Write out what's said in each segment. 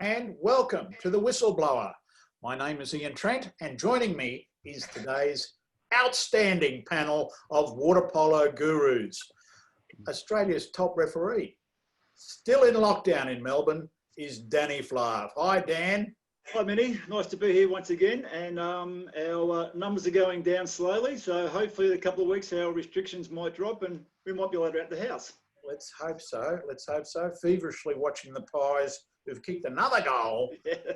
and welcome to The Whistleblower. My name is Ian Trent, and joining me is today's outstanding panel of Waterpolo gurus. Australia's top referee, still in lockdown in Melbourne, is Danny Flav. Hi, Dan. Hi, Minnie. Nice to be here once again. And our numbers are going down slowly, so hopefully in a couple of weeks our restrictions might drop and we might be allowed out the house. Let's hope so. Let's hope so. Feverishly watching the Pies, who've kicked another goal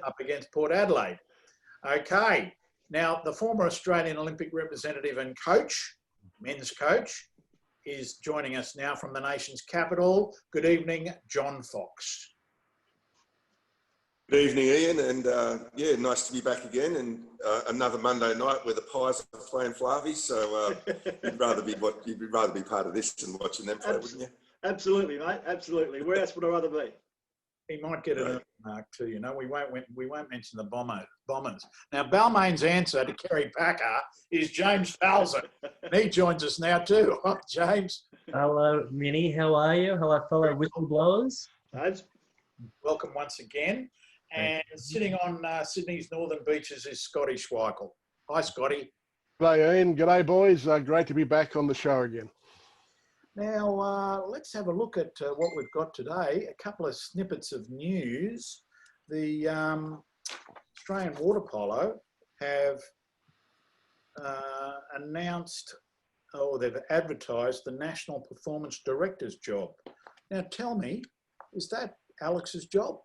up against Port Adelaide. Okay. Now, the former Australian Olympic representative and coach, men's coach, is joining us now from the nation's capital. Good evening, John Fox. Good evening, Ian, and yeah, nice to be back again. And another Monday night where the Pies are playing Flavies, so you'd rather be part of this than watching them play, wouldn't you? Absolutely, mate. Absolutely. Where else would I rather be? He might get an mark too. You know, we won't mention the Bombers. Now, Balmain's answer to Kerry Packer is James Falzon. He joins us now too. Hi, James. Hello, Minnie. How are you? Hello, fellow whistleblowers. Welcome once again. And sitting on Sydney's northern beaches is Scotty Schweikel. Hi, Scotty. G'day, Ian. G'day, boys. Great to be back on the show again. Now, let's have a look at what we've got today. A couple of snippets of news. The Australian Waterpolo have announced, or they've advertised, the National Performance Director's job. Now, tell me, is that Alex's job?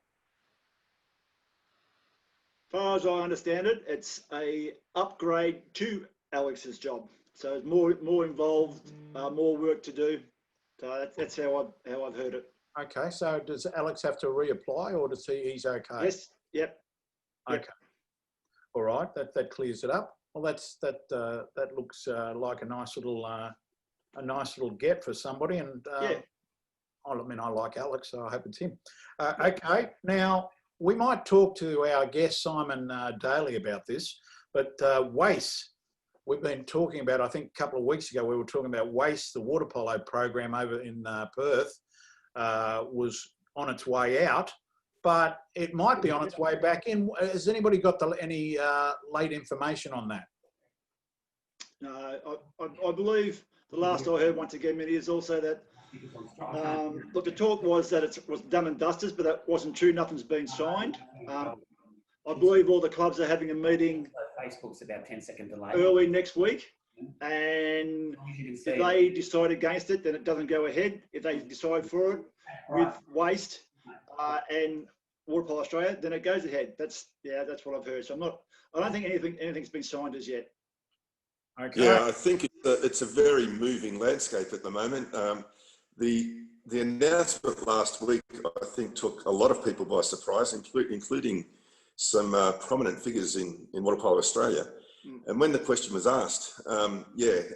As far as I understand it, it's a upgrade to Alex's job. So it's more involved, more work to do. So that's how I've heard it. Okay, so does Alex have to reapply, or does he's okay? Yes. Yep. Okay. All right. That clears it up. Well, that looks like a nice little get for somebody, and I mean, I like Alex, so I hope it's him. Okay. Now we might talk to our guest Simon Daley about this, but WACE. We've been talking about, I think a couple of weeks ago, we were talking about WACE, the water polo program over in Perth, was on its way out, but it might be on its way back in. Has anybody got any late information on that? No, I believe the last I heard once again, Minnie, is also that look, the talk was that it was done and dusted, but that wasn't true. Nothing's been signed. I believe all the clubs are having a meeting. Facebook's about 10-second delay. Early next week, and if they decide against it, then it doesn't go ahead. If they decide for it with Waste and Waterpolo Australia, then it goes ahead. That's what I've heard. So I don't think anything's been signed as yet. Okay. Yeah, I think it's a very moving landscape at the moment. The announcement last week, I think, took a lot of people by surprise, including some prominent figures in Waterpolo Australia. And when the question was asked,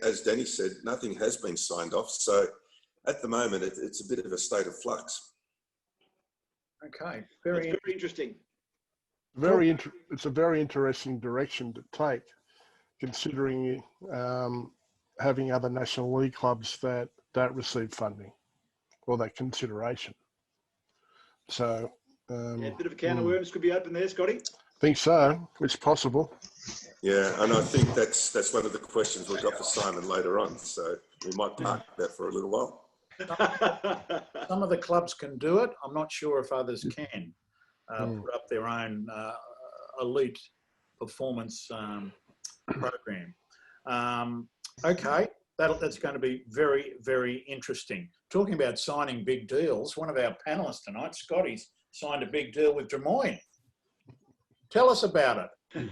as Danny said, nothing has been signed off. So at the moment, it's a bit of a state of flux. Okay, Very interesting. It's a very interesting direction to take, considering having other National League clubs that don't receive funding or that consideration. So. A bit of a can of worms could be open there, Scotty. Think so. It's possible. Yeah, and I think that's one of the questions we've got for Simon later on. So we might park that for a little while. Some of the clubs can do it. I'm not sure if others can put up their own elite performance program. Okay, that's going to be very, very interesting. Talking about signing big deals, one of our panellists tonight, Scotty's signed a big deal with Des Moines. Tell us about it.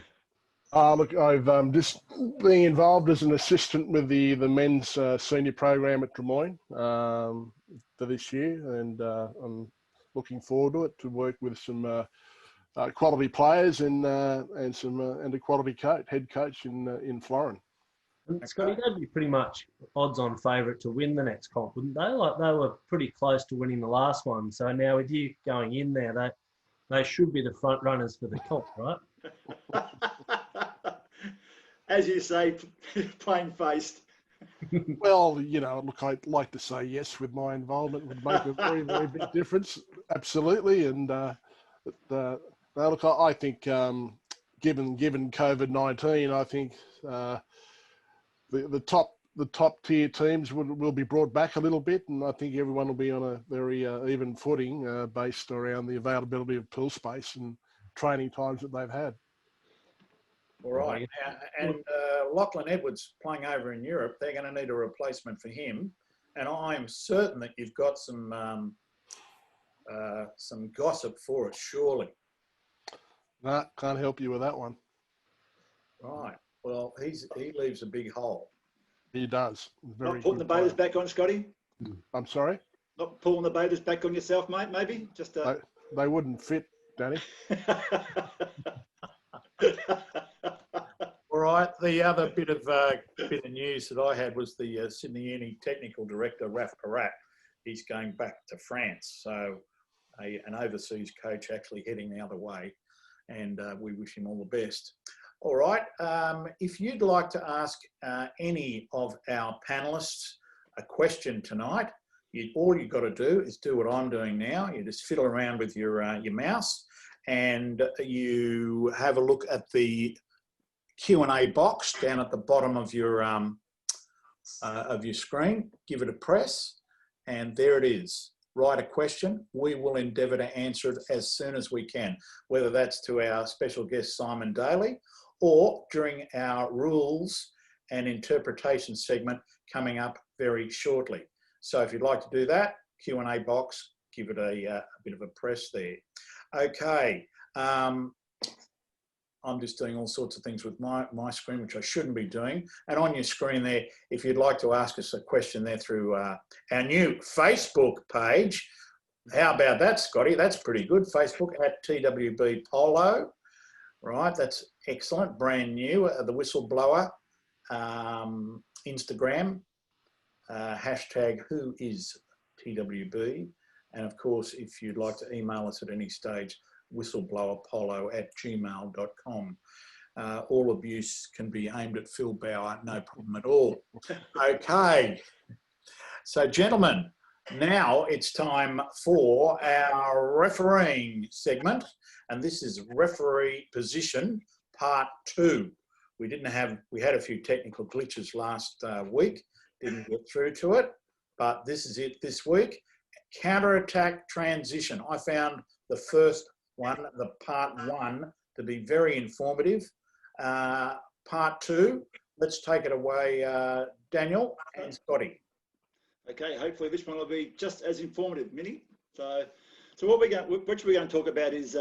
Look, I've just been involved as an assistant with the men's senior program at Des Moines for this year, and I'm looking forward to it, to work with some quality players and a quality head coach in Florin. Scotty, they'd be pretty much odds-on favourite to win the next comp, wouldn't they? Like, they were pretty close to winning the last one. So now with you going in there, they should be the front runners for the comp, right? As you say, plain-faced. Well, you know, look, I'd like to say yes with my involvement would make a very, very big difference. Absolutely. And Now, look, I think given COVID-19, I think the top tier teams will be brought back a little bit, and I think everyone will be on a very even footing based around the availability of pool space and training times that they've had. All right. And Lachlan Edwards playing over in Europe, they're going to need a replacement for him. And I'm certain that you've got some gossip for us, surely. Nah, can't help you with that one. Right. Well, he leaves a big hole. He does. Very Not putting the baiters back on, Scotty? I'm sorry? Not pulling the baiters back on yourself, mate, maybe? Just They wouldn't fit, Danny. All right. The other bit of news that I had was the Sydney Uni technical director, Raf Parat. He's going back to France. So an overseas coach actually heading the other way. And we wish him all the best. All right. If you'd like to ask any of our panellists a question tonight, all you've got to do is do what I'm doing now. You just fiddle around with your mouse and you have a look at the Q&A box down at the bottom of your screen. Give it a press, and there it is. Write a question. We will endeavour to answer it as soon as we can, whether that's to our special guest Simon Daley or during our rules and interpretation segment coming up very shortly. So if you'd like to do that, Q&A box, give it a bit of a press there. Okay. I'm just doing all sorts of things with my screen, which I shouldn't be doing. And on your screen there, if you'd like to ask us a question there through our new Facebook page, how about that, Scotty? That's pretty good. Facebook at TWB Polo. Right, that's excellent. Brand new. The Whistleblower. Instagram. Hashtag who is TWB. And of course, if you'd like to email us at any stage, whistleblowerpolo@gmail.com. All abuse can be aimed at Phil Bauer, no problem at all. Okay. So, gentlemen, now it's time for our refereeing segment, and this is referee position part 2. We had a few technical glitches last week, didn't get through to it, but this is it this week. Counter-attack transition. I found the first one, the part 1, to be very informative. Part 2, let's take it away, Daniel and Scotty. Okay, hopefully this one will be just as informative, Minnie. So what we're going to talk about is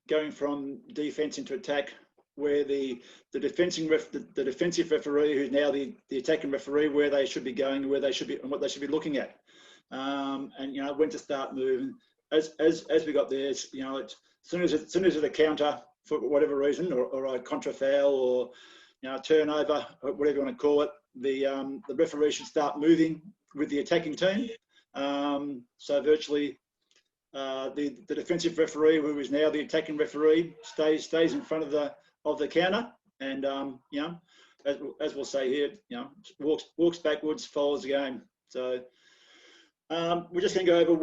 going from defence into attack, where the defensive referee, who's now the attacking referee, where they should be going, where they should be, and what they should be looking at, and when to start moving. As we got there, as soon as it's a counter for whatever reason, or a contra foul, or turnover, or whatever you want to call it, the referee should start moving with the attacking team. So virtually, the defensive referee, who is now the attacking referee, stays in front of the counter, and as we'll say here, walks backwards, follows the game. So we're just going to go over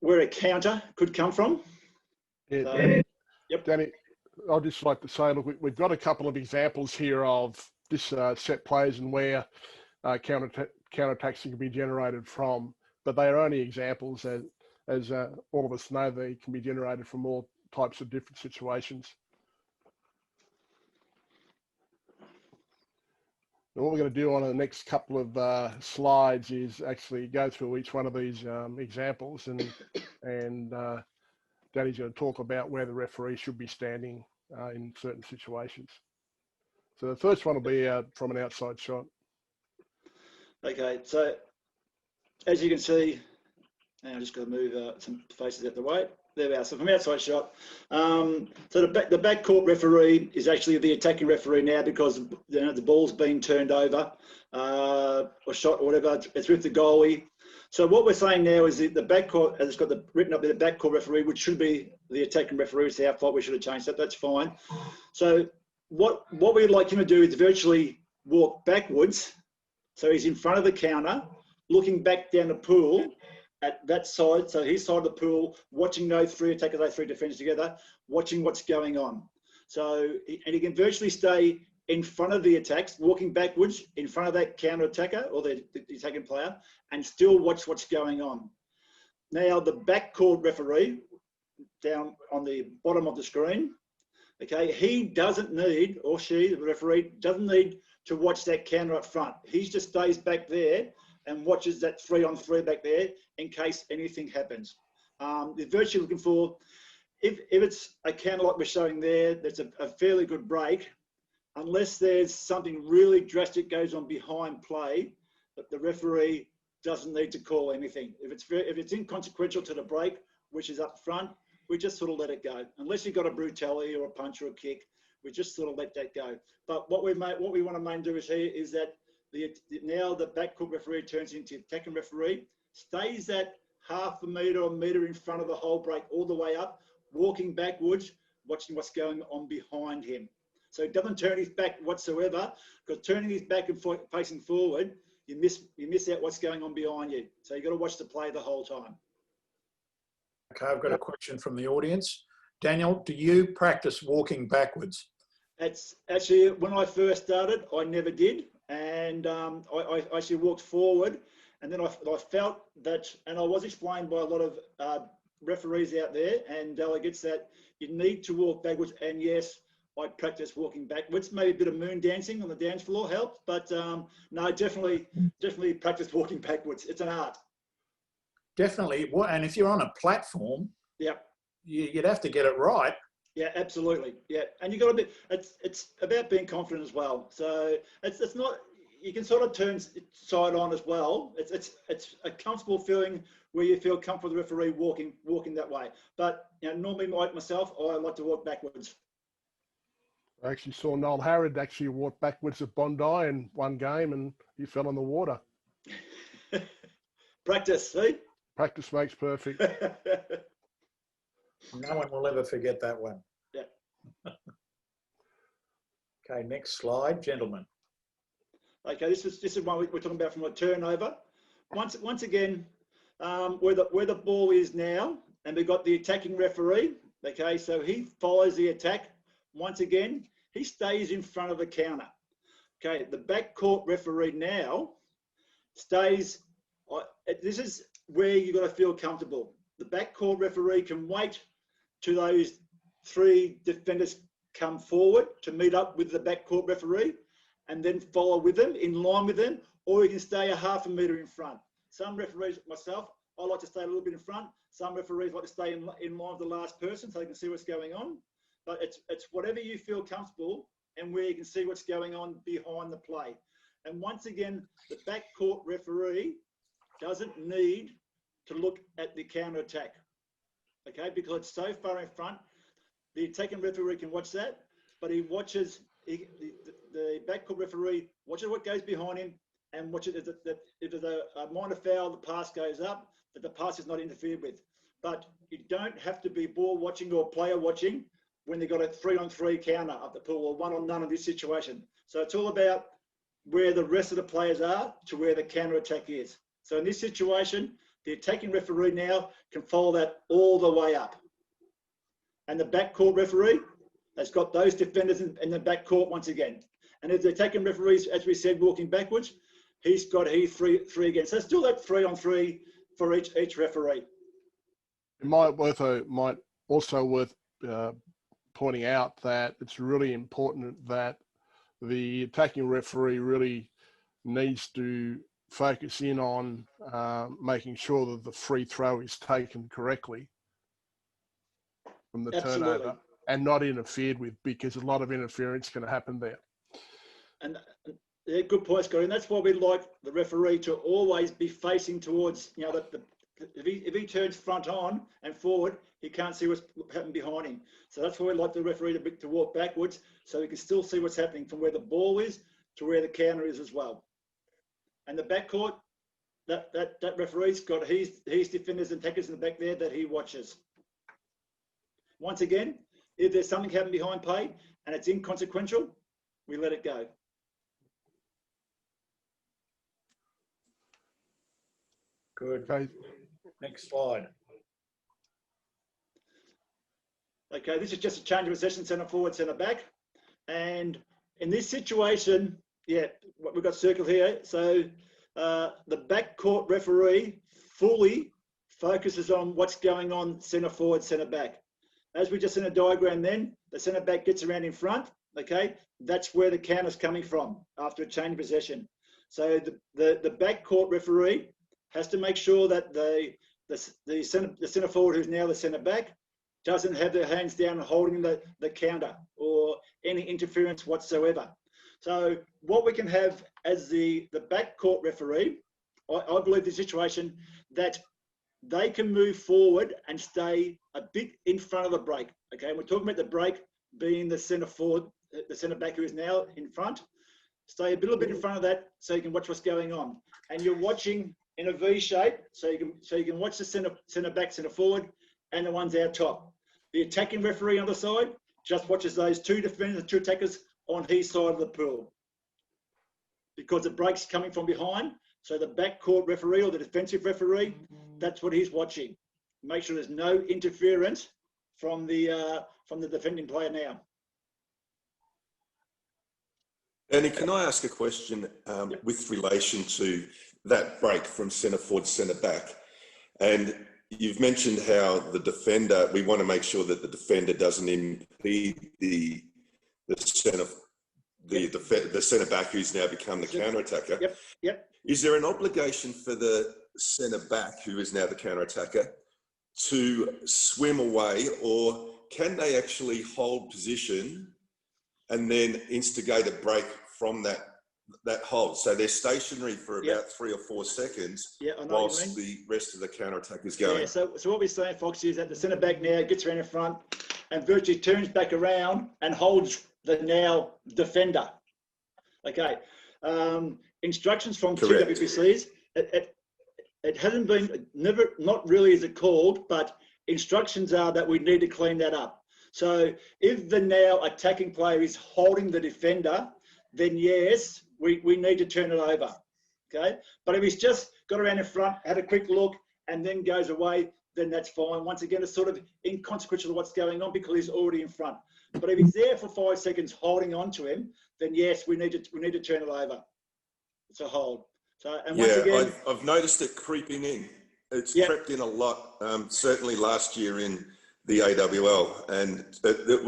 where a counter could come from. Yeah, So, yep. Danny, I'd just like to say, look, we've got a couple of examples here of this set plays and where counterattacks can be generated from, but they are only examples. As all of us know, they can be generated from all types of different situations. And what we're going to do on the next couple of slides is actually go through each one of these examples, and Danny's going to talk about where the referee should be standing in certain situations. So the first one will be from an outside shot. Okay, so as you can see, now I'm just going to move some faces out the way. There we are. So from outside shot, so the backcourt referee is actually the attacking referee now, because the ball's been turned over or shot or whatever. It's with the goalie. So what we're saying now is that the backcourt, as it's got written up there, the backcourt referee, which should be the attacking referee. It's our fault. We should have changed that. That's fine. So what we'd like him to do is virtually walk backwards. So he's in front of the counter, looking back down the pool, at that side, so his side of the pool, watching those three attackers, those three defenders together, watching what's going on. So, and he can virtually stay in front of the attacks, walking backwards in front of that counter attacker or the attacking player, and still watch what's going on. Now, the backcourt referee, down on the bottom of the screen, okay, he doesn't need, or she, the referee, doesn't need to watch that counter up front. He just stays back there and watches that 3-on-3 back there in case anything happens. They're virtually looking for, if it's a counter like we're showing there, that's a fairly good break, unless there's something really drastic goes on behind play, that the referee doesn't need to call anything. If it's inconsequential to the break, which is up front, we just sort of let it go. Unless you've got a brutality or a punch or a kick, we just sort of let that go. But what we want to main do is here is that now the backcourt referee turns into attacking referee, stays at half a metre or metre in front of the whole break all the way up, walking backwards, watching what's going on behind him. So he doesn't turn his back whatsoever, because turning his back and facing forward, you miss out what's going on behind you. So you've got to watch the play the whole time. Okay, I've got a question from the audience. Daniel, do you practice walking backwards? It's actually, when I first started, I never did. And I actually walked forward, and then I felt that, and I was explained by a lot of referees out there and delegates that you need to walk backwards. And yes, I practice walking backwards. Maybe a bit of moon dancing on the dance floor helped, but no, definitely practice walking backwards. It's an art. Definitely. And if you're on a platform, yep, you'd have to get it right. Yeah, absolutely. Yeah, and you got to be. It's about being confident as well. So it's not. You can sort of turn side on as well. It's a comfortable feeling where you feel comfortable with the referee walking that way. But you know, normally like myself, I like to walk backwards. I actually saw Noel Harrod actually walk backwards at Bondi in one game, and he fell in the water. Practice, see? Practice makes perfect. No one will ever forget that one. Yeah. Okay, next slide, gentlemen. Okay, this is one we're talking about from a turnover. Once again, where the ball is now, and we've got the attacking referee. Okay, so he follows the attack. Once again, he stays in front of the counter. Okay, the backcourt referee now stays. This is where you've got to feel comfortable. The backcourt referee can wait till those three defenders come forward to meet up with the backcourt referee and then follow with them, in line with them, or you can stay a half a metre in front. Some referees, myself, I like to stay a little bit in front. Some referees like to stay in line with the last person so they can see what's going on. But it's whatever you feel comfortable and where you can see what's going on behind the play. And once again, the backcourt referee doesn't need to look at the counter attack, okay? Because it's so far in front, the attacking referee can watch that, but he watches, the backcourt referee watches what goes behind him and watches that if there's a minor foul, the pass goes up, that the pass is not interfered with. But you don't have to be ball watching or player watching when they've got a 3-on-3 counter up the pool or 1-on-none in this situation. So it's all about where the rest of the players are to where the counter attack is. So in this situation, the attacking referee now can follow that all the way up. And the backcourt referee has got those defenders in the backcourt once again. And if the attacking referee, as we said, walking backwards, he's got three again. So still that 3-on-3 for each referee. It might also worth pointing out that it's really important that the attacking referee really needs to focus in on making sure that the free throw is taken correctly from the turnover and not interfered with, because a lot of interference can happen there. And yeah, good point, Scotty. And that's why we like the referee to always be facing towards, you know, if he turns front on and forward, he can't see what's happening behind him. So that's why we like the referee to walk backwards, so he can still see what's happening from where the ball is to where the counter is as well. And the backcourt, that referee's got his defenders and attackers in the back there that he watches. Once again, if there's something happening behind play and it's inconsequential, we let it go. Good. Okay. Next slide. Okay, this is just a change of possession, centre forward, centre back. And in this situation, yeah, what we've got circled here. So the back court referee fully focuses on what's going on centre forward, centre back. As we just in a diagram then, the centre back gets around in front, okay? That's where the counter's coming from after a change of possession. So the back court referee has to make sure that the centre forward, who's now the centre back, doesn't have their hands down holding the counter or any interference whatsoever. So what we can have as the back court referee, I believe the situation that they can move forward and stay a bit in front of the break. Okay, and we're talking about the break being the centre forward, the centre back who is now in front. Stay a little bit in front of that so you can watch what's going on. And you're watching in a V shape, so you can watch the centre back, centre forward, and the ones out top. The attacking referee on the side just watches those two defenders, the two attackers on his side of the pool. Because the break's coming from behind, so the back court referee or the defensive referee, that's what he's watching. Make sure there's no interference from the defending player now. Andy, can I ask a question with relation to that break from centre forward, centre back? And you've mentioned how the defender, we want to make sure that the defender doesn't impede the centre back who's now become the counter attacker. Yep. Is there an obligation for the centre back who is now the counter attacker to swim away, or can they actually hold position and then instigate a break from that hold? So they're stationary for about 3 or 4 seconds whilst the rest of the counter attack is going. Yeah, so what we're saying, Foxy, is that the centre back now gets around in front and virtually turns back around and holds the now defender. Okay. Instructions from Correct. TWPCs, it hasn't been, not really is it called, but instructions are that we need to clean that up. So if the now attacking player is holding the defender, then yes, we need to turn it over, okay? But if he's just got around in front, had a quick look, and then goes away, then that's fine. Once again, it's sort of inconsequential of what's going on because he's already in front. But if he's there for 5 seconds holding on to him, then yes, we need to turn it over. It's a hold. So, and once again, I've noticed it creeping in. It's crept in a lot, certainly last year in the AWL, and it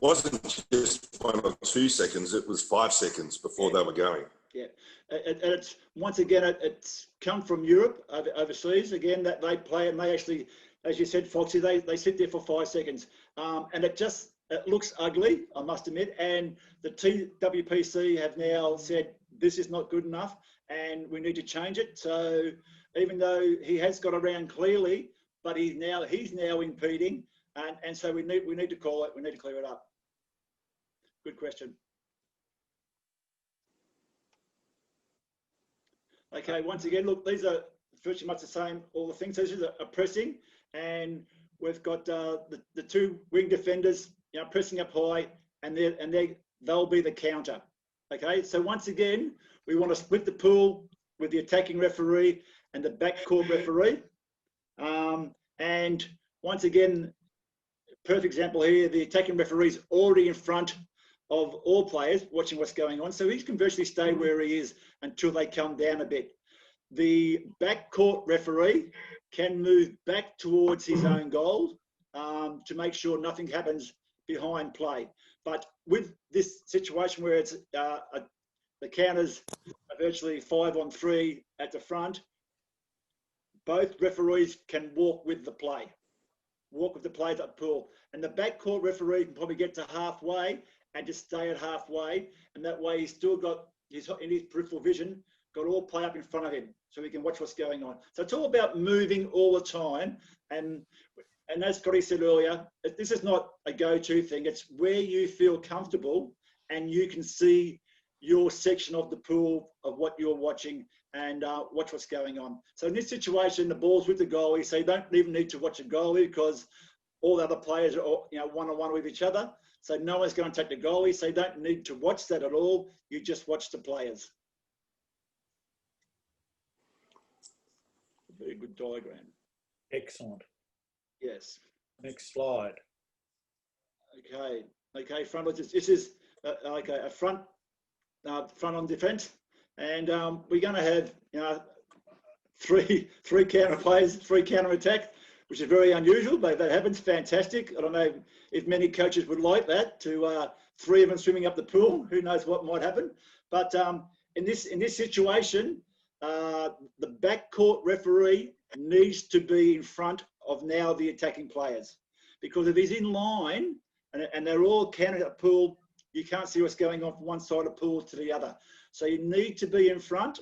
wasn't just 1 or 2 seconds, it was 5 seconds before they were going. Yeah, it's once again, it's come from Europe, overseas, again, that they play and they actually, as you said, Foxy, they sit there for 5 seconds. And it looks ugly, I must admit, and the TWPC have now said, this is not good enough and we need to change it. So even though he has got around clearly, but he's now impeding, and so we need to call it, we need to clear it up. Good question. Okay, once again, look, these are virtually much the same, all the things. So this is a pressing, and we've got the two wing defenders, you know, pressing up high, and they'll be the counter. Okay, so once again, we want to split the pool with the attacking referee and the backcourt referee. And once again, perfect example here, the attacking referee is already in front of all players watching what's going on. So he can virtually stay where he is until they come down a bit. The backcourt referee can move back towards his own goal to make sure nothing happens behind play. But with this situation where it's the counters are virtually 5-on-3 at the front, both referees can walk with the play. Walk with the play to the pool. And the backcourt referee can probably get to halfway and just stay at halfway. And that way he's still got, in his peripheral vision, got all play up in front of him so he can watch what's going on. So it's all about moving all the time. And as Scotty said earlier, this is not a go-to thing. It's where you feel comfortable and you can see your section of the pool of what you're watching and watch what's going on. So in this situation, the ball's with the goalie, so you don't even need to watch a goalie because all the other players are one-on-one with each other. So no one's going to take the goalie, so you don't need to watch that at all. You just watch the players. Very good diagram. Excellent. Yes. Next slide. Okay, front. This is okay, a front on defence, and we're going to have three counter plays, 3 counter attack, which is very unusual, but that happens. Fantastic. I don't know if many coaches would like that, to 3 of them swimming up the pool. Who knows what might happen? But in this situation, the backcourt referee needs to be in front of now the attacking players, because if he's in line and they're all counted at pool, you can't see what's going on from one side of the pool to the other. So you need to be in front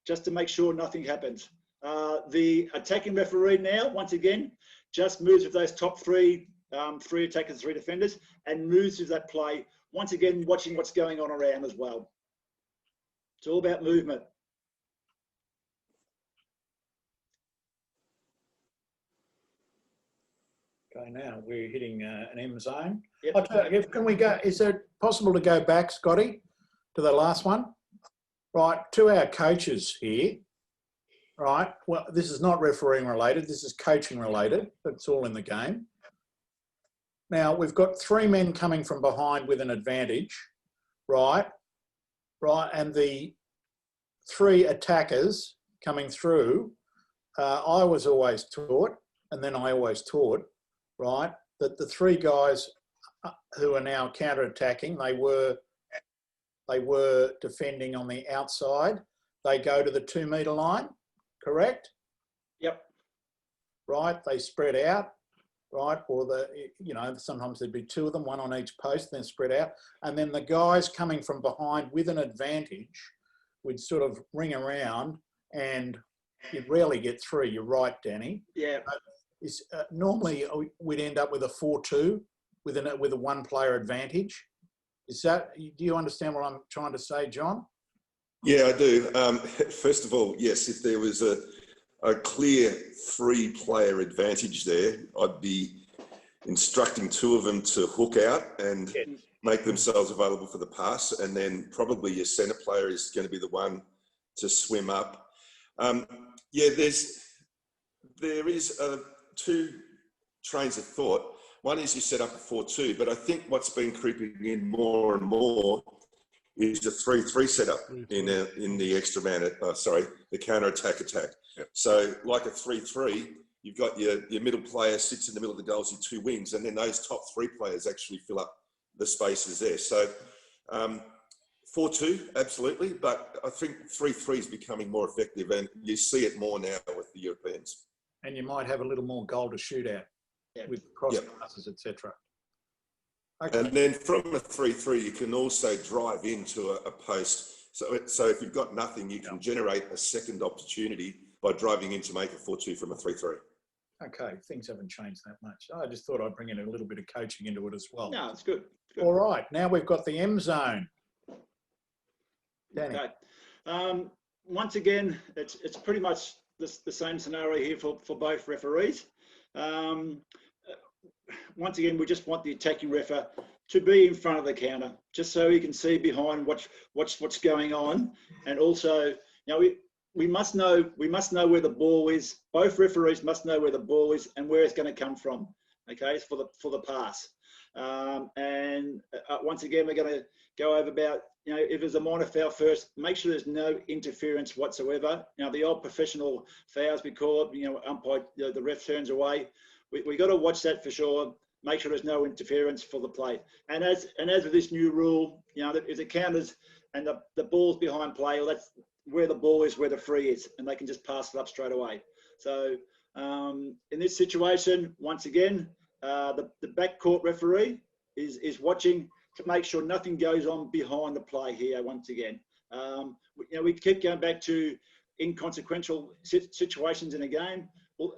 just to make sure nothing happens. The attacking referee now, once again, just moves with those top 3 attackers, 3 defenders, and moves with that play. Once again, watching what's going on around as well. It's all about movement. Okay, now we're hitting an M zone. Yep. Can we go? Is it possible to go back, Scotty, to the last one? Right, to our coaches here. Right. Well, this is not refereeing related. This is coaching related. It's all in the game. Now we've got 3 men coming from behind with an advantage, right? Right, and the 3 attackers coming through. I was always taught, and then I always taught, right, that the 3 guys who are now counter-attacking, they were defending on the outside. They go to the 2 metre line, correct? Yep. Right, they spread out, right, or sometimes there'd be 2 of them, 1 on each post, then spread out. And then the guys coming from behind with an advantage would sort of ring around, and you'd rarely get 3. You're right, Danny. Yeah. Normally we'd end up with a 4-2 with a 1-player advantage. Do you understand what I'm trying to say, John? Yeah, I do. First of all, yes, if there was a clear 3-player advantage there, I'd be instructing 2 of them to hook out and make themselves available for the pass, and then probably your centre player is going to be the one to swim up. There is 2 trains of thought. One is you set up a 4-2, but I think what's been creeping in more and more is a 3-3 setup in the extra man, the counter-attack. Yep. So like a 3-3, you've got your middle player sits in the middle of the goals, your 2 wings, and then those top 3 players actually fill up the spaces there. So 4-2, absolutely, but I think 3-3 is becoming more effective, and you see it more now with the Europeans. And you might have a little more goal to shoot at with cross passes, etc. Okay. And then from a 3-3, you can also drive into a post. So if you've got nothing, you can generate a second opportunity by driving in to make a 4-2 from a 3-3. Okay, things haven't changed that much. I just thought I'd bring in a little bit of coaching into it as well. No, it's good. All right, now we've got the M zone. Danny. Okay. Once again, it's pretty much the same scenario here for both referees. Once again, we just want the attacking referee to be in front of the counter, just so he can see behind what's going on, and also, we must know where the ball is. Both referees must know where the ball is and where it's going to come from. Okay, it's for the pass. Once again, we're going to go over about, if there's a minor foul first, make sure there's no interference whatsoever. The old professional fouls we call it, umpire, the ref turns away. We got to watch that for sure. Make sure there's no interference for the play. And as with this new rule, if it counters and the ball's behind play, well, that's where the ball is, where the free is, and they can just pass it up straight away. So in this situation, once again, the backcourt referee is watching to make sure nothing goes on behind the play here. Once again, we keep going back to inconsequential situations in a game. Well,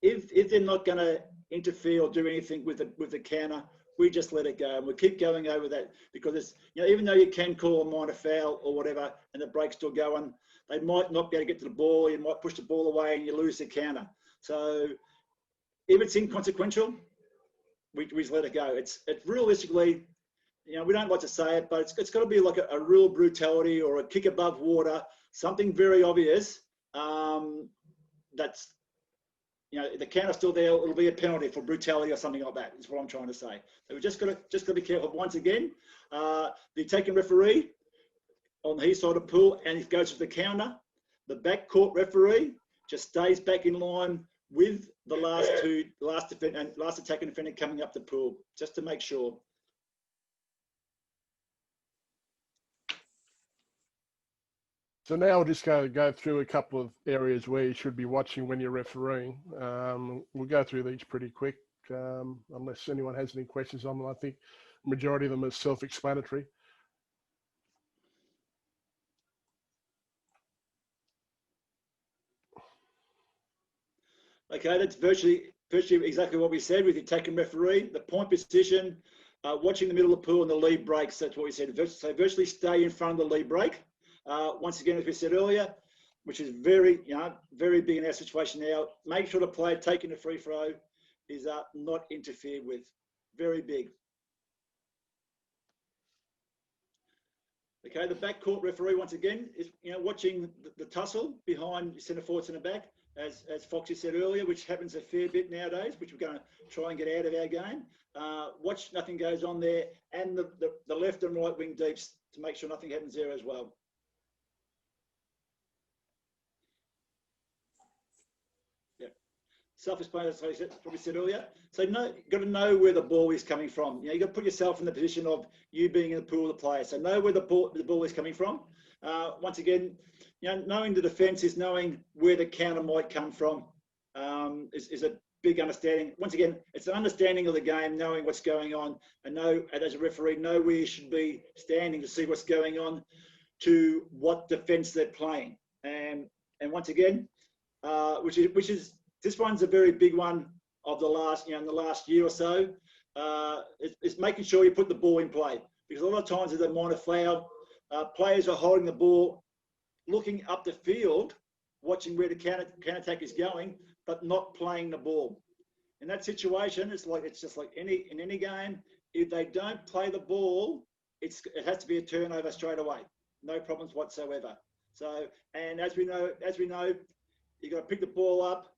if they're not going to interfere or do anything with the counter, we just let it go, and we keep going over that, because it's, even though you can call a minor foul or whatever, and the break's still going, they might not be able to get to the ball. You might push the ball away, and you lose the counter. So if it's inconsequential, we just let it go. It's realistically, we don't like to say it, but it's got to be like a real brutality or a kick above water, something very obvious. That's the counter's still there, it'll be a penalty for brutality or something like that. Is what I'm trying to say. So we've just got to be careful. Once again, the attacking referee on the east side of the pool, and it goes to the counter. The back court referee just stays back in line with the last attacking defender coming up the pool, just to make sure. So now we'll just go through a couple of areas where you should be watching when you're refereeing. We'll go through these pretty quick, unless anyone has any questions on them. I think the majority of them are self-explanatory. Okay, that's virtually exactly what we said with the attacking referee. The point position, watching the middle of the pool and the lead breaks. That's what we said. So virtually stay in front of the lead break. Once again, as we said earlier, which is very big in our situation now. Make sure the player taking the free throw is not interfered with. Very big. Okay, the backcourt referee once again is watching the tussle behind centre forwards in the back, as Foxy said earlier, which happens a fair bit nowadays, which we're going to try and get out of our game. Watch nothing goes on there, and the left and right wing deeps to make sure nothing happens there as well. Self-explanatory, as I probably said earlier. So you've got to know where the ball is coming from. You've got to put yourself in the position of you being in the pool of the player. So know where the ball is coming from. Once again, knowing the defence is knowing where the counter might come from. Is a big understanding. Once again, it's an understanding of the game, knowing what's going on, and as a referee, know where you should be standing to see what's going on, to what defence they're playing. And once again, which is this one's a very big one of the last, in the last year or so. It's making sure you put the ball in play, because a lot of times there's a minor foul. Players are holding the ball, looking up the field, watching where the counter attack is going, but not playing the ball. In that situation, it's just like in any game. If they don't play the ball, it has to be a turnover straight away. No problems whatsoever. So, and as we know, you've got to pick the ball up,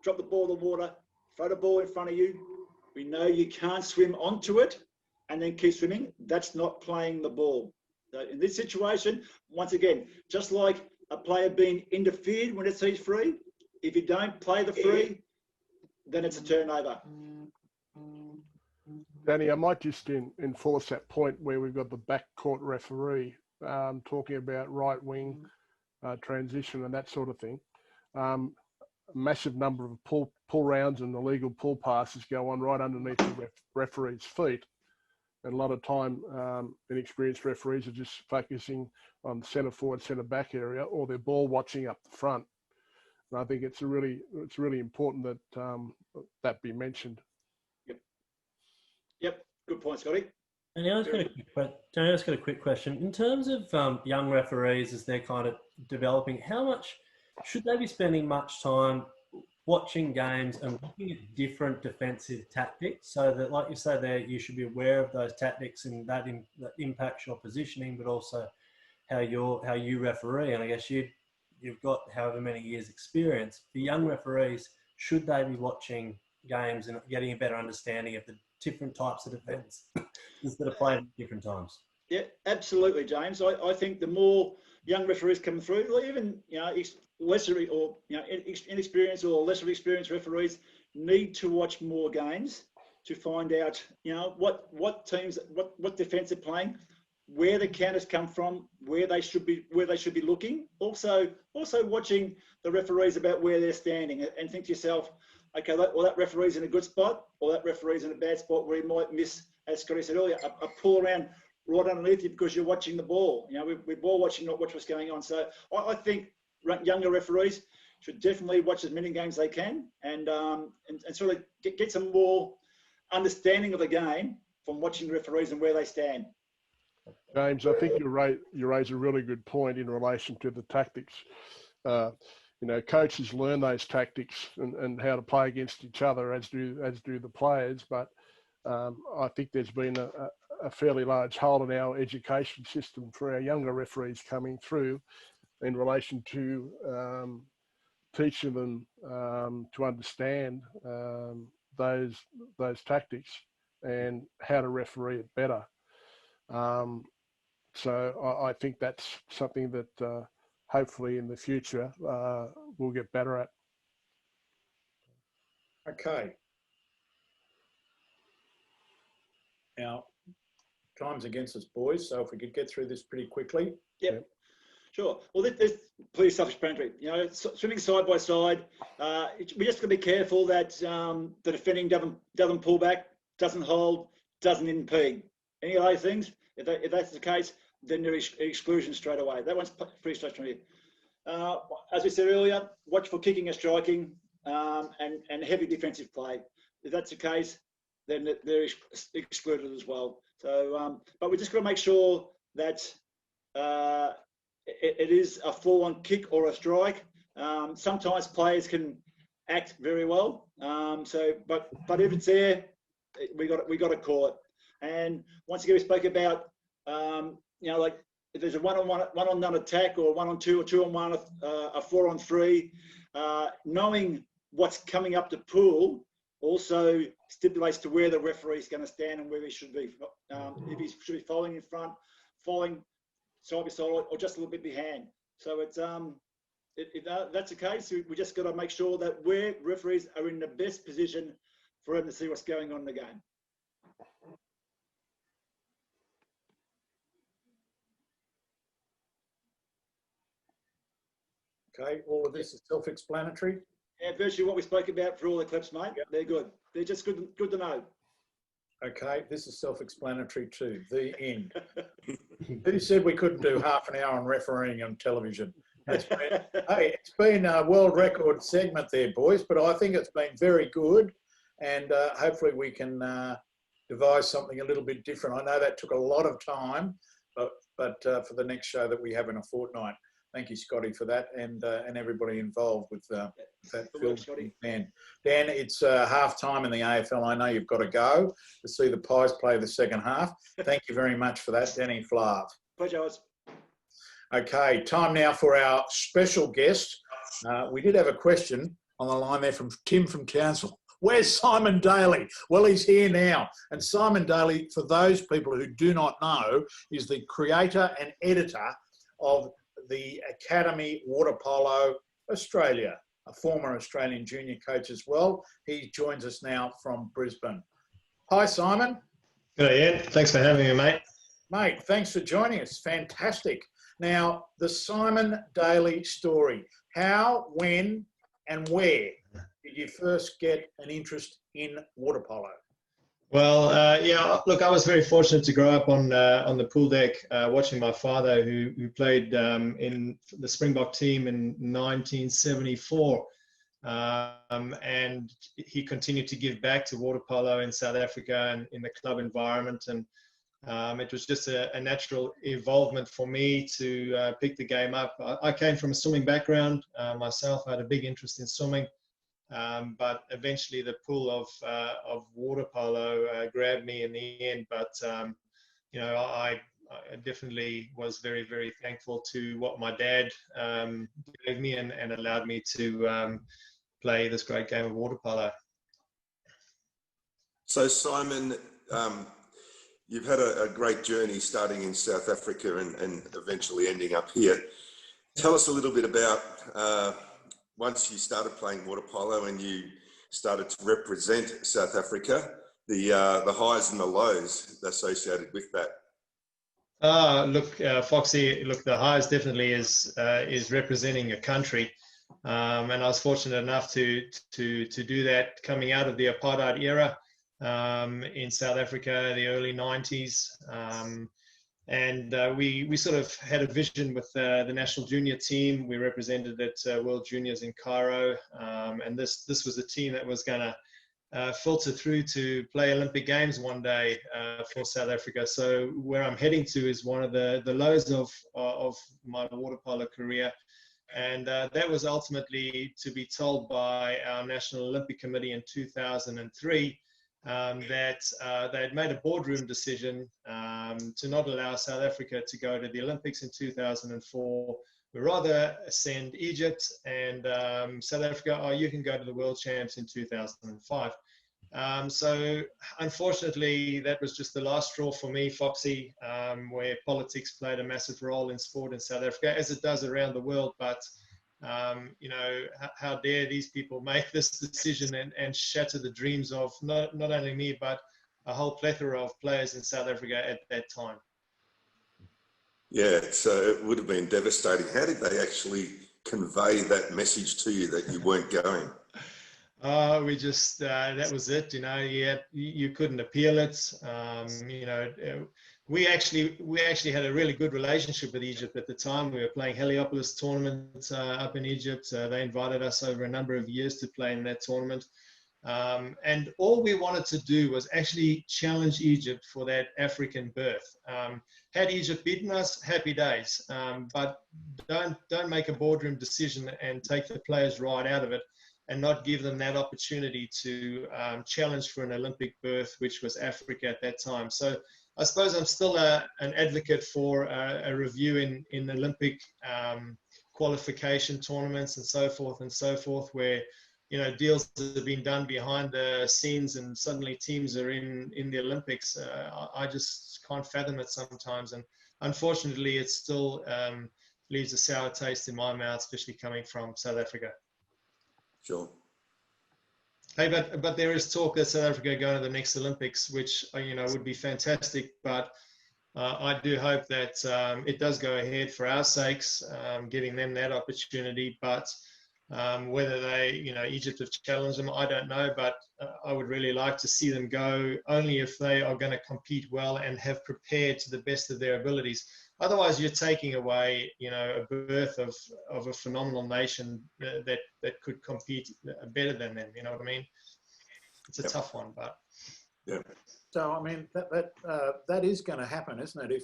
drop the ball in the water, throw the ball in front of you. We know you can't swim onto it and then keep swimming. That's not playing the ball. So in this situation, once again, just like a player being interfered when it sees free, if you don't play the free, then it's a turnover. Danny, I might just enforce that point where we've got the backcourt referee talking about right wing transition and that sort of thing. A massive number of pull rounds and illegal pull passes go on right underneath the referee's feet. And a lot of time, inexperienced referees are just focusing on centre forward, centre back area, or they're ball watching up the front. And I think it's really important that that be mentioned. Yep. Good point, Scotty. And I just got a quick question. In terms of young referees as they're kind of developing, how much should they be spending much time watching games and looking at different defensive tactics, so that, like you say there, you should be aware of those tactics and that impacts your positioning, but also how you referee? And I guess you've got however many years experience. For young referees, should they be watching games and getting a better understanding of the different types of defence that are played at different times? Yeah, absolutely, James. I think the more young referees come through, even lesser or inexperienced or lesser experienced referees need to watch more games to find out what teams, what defence they're playing, where the counters come from, where they should be looking. Also watching the referees about where they're standing, and think to yourself, okay, that referee's in a good spot, or that referee's in a bad spot where he might miss, as Scotty said earlier, a pull around right underneath you because you're watching the ball. We're ball watching, not watch what's going on. So I think younger referees should definitely watch as many games as they can, and sort of get some more understanding of the game from watching the referees and where they stand. James, I think you raise a really good point in relation to the tactics. Coaches learn those tactics and how to play against each other, as do the players. But I think there's been a fairly large hole in our education system for our younger referees coming through in relation to teaching them to understand those tactics and how to referee it better. So I think that's something that hopefully in the future we'll get better at. Okay. Now, time's against us, boys, so if we could get through this pretty quickly. Yep. Sure. Well, there's pretty self-explanatory. You know, swimming side by side. We just got to be careful that the defending doesn't pull back, doesn't hold, doesn't impede. Any of those things. If that's the case, then there is exclusion straight away. That one's pretty straightforward. As we said earlier, watch for kicking and striking and heavy defensive play. If that's the case, then they're excluded as well. So, but we just got to make sure that it is a full-on kick or a strike. Sometimes players can act very well. But if it's there, we got to call it. And once again, we spoke about you know, like if there's a one-on-one attack, or 1-on-2, or 2-on-1, a 4-on-3, knowing what's coming up the pool also stipulates to where the referee is going to stand and where he should be. If he should be following in front, following side by side, or just a little bit behind. So it's if that's the case, we just got to make sure that where referees are in the best position for them to see what's going on in the game. Okay, all of this is self-explanatory. Yeah, virtually what we spoke about for all the clips, mate. Yep. They're good. They're just good to know. Okay, this is self-explanatory too. The end. Who said we couldn't do half an hour on refereeing on television? Hey, it's been a world record segment there, boys, but I think it's been very good, and hopefully we can devise something a little bit different. I know that took a lot of time, but for the next show that we have in a fortnight. Thank you, Scotty, for that, and everybody involved with that film. Dan, it's half time in the AFL. I know you've got to go to see the Pies play the second half. Thank you very much for that, Danny Flav. Pleasure. Okay, time now for our special guest. We did have a question on the line there from Tim from Townsville. Where's Simon Daley? Well, he's here now. And Simon Daley, for those people who do not know, is the creator and editor of the Academy Waterpolo Australia, a former Australian junior coach as well. He joins us now from Brisbane. Hi, Simon. Good, Ian. Thanks for having me, mate. Mate, thanks for joining us. Fantastic. Now, the Simon Daley story. How, when, and where did you first get an interest in water polo? Well, yeah, look, I was very fortunate to grow up on the pool deck, watching my father, who played in the Springbok team in 1974. And he continued to give back to water polo in South Africa and in the club environment. And it was just a natural evolvement for me to pick the game up. I came from a swimming background myself. I had a big interest in swimming. But eventually the pool of water polo grabbed me in the end. But, you know, I definitely was very, very thankful to what my dad gave me and allowed me to play this great game of water polo. So, Simon, you've had a great journey starting in South Africa and eventually ending up here. Tell us a little bit about once you started playing water polo and you started to represent South Africa, the highs and the lows associated with that. Look, Foxy, look, the highs definitely is representing a country. And I was fortunate enough to do that coming out of the apartheid era in South Africa, the early 90s. And we sort of had a vision with the national junior team. We represented at World Juniors in Cairo. And this was a team that was going to filter through to play Olympic Games one day for South Africa. So where I'm heading to is one of the lows of my water polo career. And that was ultimately to be told by our National Olympic Committee in 2003 that they had made a boardroom decision to not allow South Africa to go to the Olympics in 2004 we rather send Egypt and South Africa, oh, you can go to the World Champs in 2005. So unfortunately, that was just the last straw for me, Foxy, where politics played a massive role in sport in South Africa, as it does around the world. But, you know, how dare these people make this decision and shatter the dreams of not only me, but a whole plethora of players in South Africa at that time. Yeah, so it would have been devastating. How did they actually convey that message to you that you weren't going? We just, that was it, you know, you couldn't appeal it. You know, we actually had a really good relationship with Egypt at the time. We were playing Heliopolis tournament up in Egypt. They invited us over a number of years to play in that tournament. And all we wanted to do was actually challenge Egypt for that African berth. Had Egypt beaten us, happy days. But don't make a boardroom decision and take the players right out of it, and not give them that opportunity to challenge for an Olympic berth, which was Africa at that time. So I suppose I'm still an advocate for a review in Olympic qualification tournaments and so forth, where, you know, deals have been done behind the scenes and suddenly teams are in the Olympics. I just can't fathom it sometimes. And unfortunately, it still leaves a sour taste in my mouth, especially coming from South Africa. Sure. Hey, but there is talk that South Africa going to the next Olympics, which, you know, would be fantastic. But I do hope that it does go ahead for our sakes, giving them that opportunity. But whether they, you know, Egypt have challenged them, I don't know. But I would really like to see them go, only if they are going to compete well and have prepared to the best of their abilities. Otherwise, you're taking away, you know, a berth of a phenomenal nation that could compete better than them. You know what I mean? It's a tough one, but yeah. So I mean that is going to happen, isn't it? If,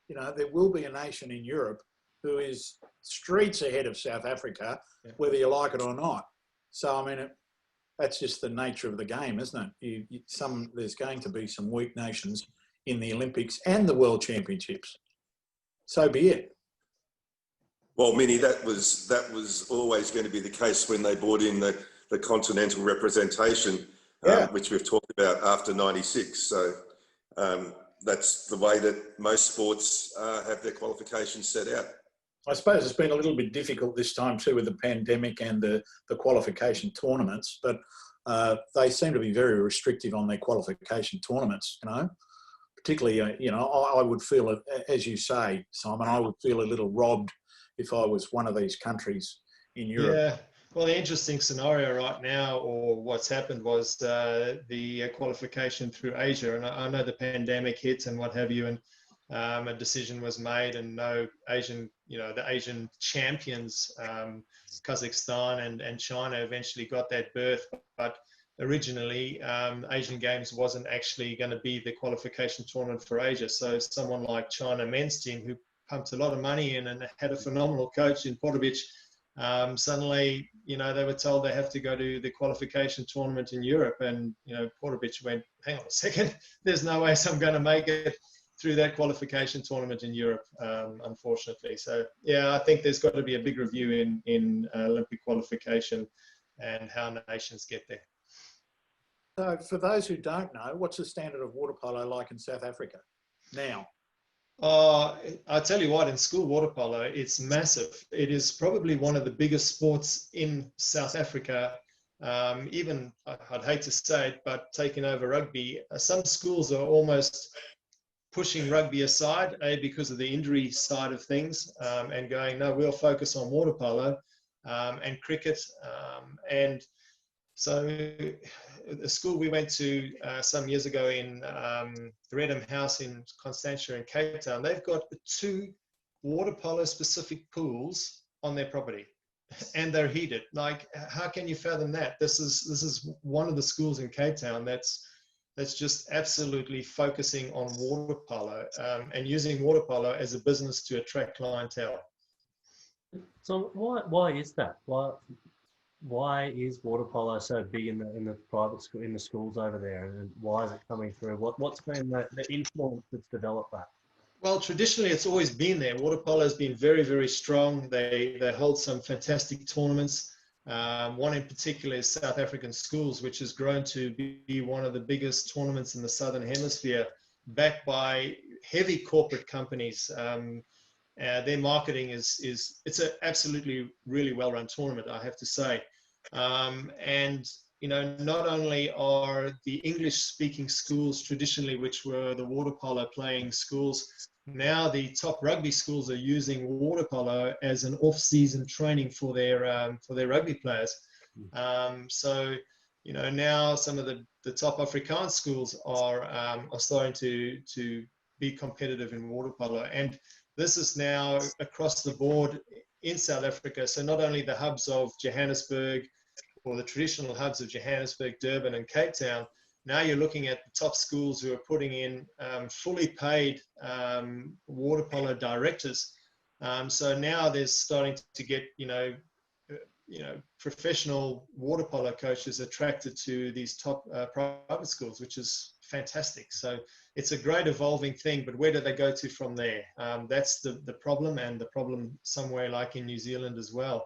you know, there will be a nation in Europe who is streets ahead of South Africa, whether you like it or not. So I mean, that's just the nature of the game, isn't it? There's going to be some weak nations in the Olympics and the World Championships. So be it. Well, Minnie, that was always going to be the case when they brought in the continental representation, which we've talked about after '96. So that's the way that most sports have their qualifications set out. I suppose it's been a little bit difficult this time too with the pandemic and the qualification tournaments, but they seem to be very restrictive on their qualification tournaments, you know. Particularly, you know, I would feel, as you say, Simon, I would feel a little robbed if I was one of these countries in Europe. Yeah. Well, the interesting scenario right now, or what's happened, was the qualification through Asia. And I know the pandemic hit and what have you, and a decision was made, and no Asian, you know, the Asian champions, Kazakhstan and China, eventually got that berth. But originally, Asian Games wasn't actually going to be the qualification tournament for Asia. So someone like China men's team, who pumped a lot of money in and had a phenomenal coach in Potovic, suddenly, you know, they were told they have to go to the qualification tournament in Europe. And, you know, Potovic went, hang on a second, there's no way I'm going to make it through that qualification tournament in Europe, unfortunately. So, yeah, I think there's got to be a big review in Olympic qualification and how nations get there. So for those who don't know, what's the standard of water polo like in South Africa now? I tell you what, in school water polo, it's massive. It is probably one of the biggest sports in South Africa. Even, I'd hate to say it, but taking over rugby. Some schools are almost pushing rugby aside, because of the injury side of things, and going, no, we'll focus on water polo and cricket. And so the school we went to some years ago in the Redham House in Constantia in Cape Town, they've got 2 water polo specific pools on their property, and they're heated. Like, how can you fathom that? This is one of the schools in Cape Town that's just absolutely focusing on water polo and using water polo as a business to attract clientele. So why is that? Why is water polo so big in the private school, in the schools over there, and why is it coming through? What's been the influence that's developed that? Well, traditionally, it's always been there. Waterpolo has been very, very strong. They hold some fantastic tournaments. One in particular is South African Schools, which has grown to be one of the biggest tournaments in the Southern Hemisphere, backed by heavy corporate companies. Their marketing it's an absolutely really well-run tournament, I have to say. And you know, not only are the English-speaking schools traditionally, which were the water polo playing schools, now the top rugby schools are using water polo as an off-season training for their rugby players. So, you know, now some of the top Afrikaans schools are starting to be competitive in water polo, and this is now across the board in South Africa. So not only the hubs of Johannesburg, or the traditional hubs of Johannesburg, Durban, and Cape Town, now you're looking at the top schools who are putting in fully paid water polo directors. So now they're starting to get, you know, professional water polo coaches attracted to these top private schools, which is fantastic. So it's a great evolving thing, but where do they go to from there? That's the problem, and the problem somewhere like in New Zealand as well,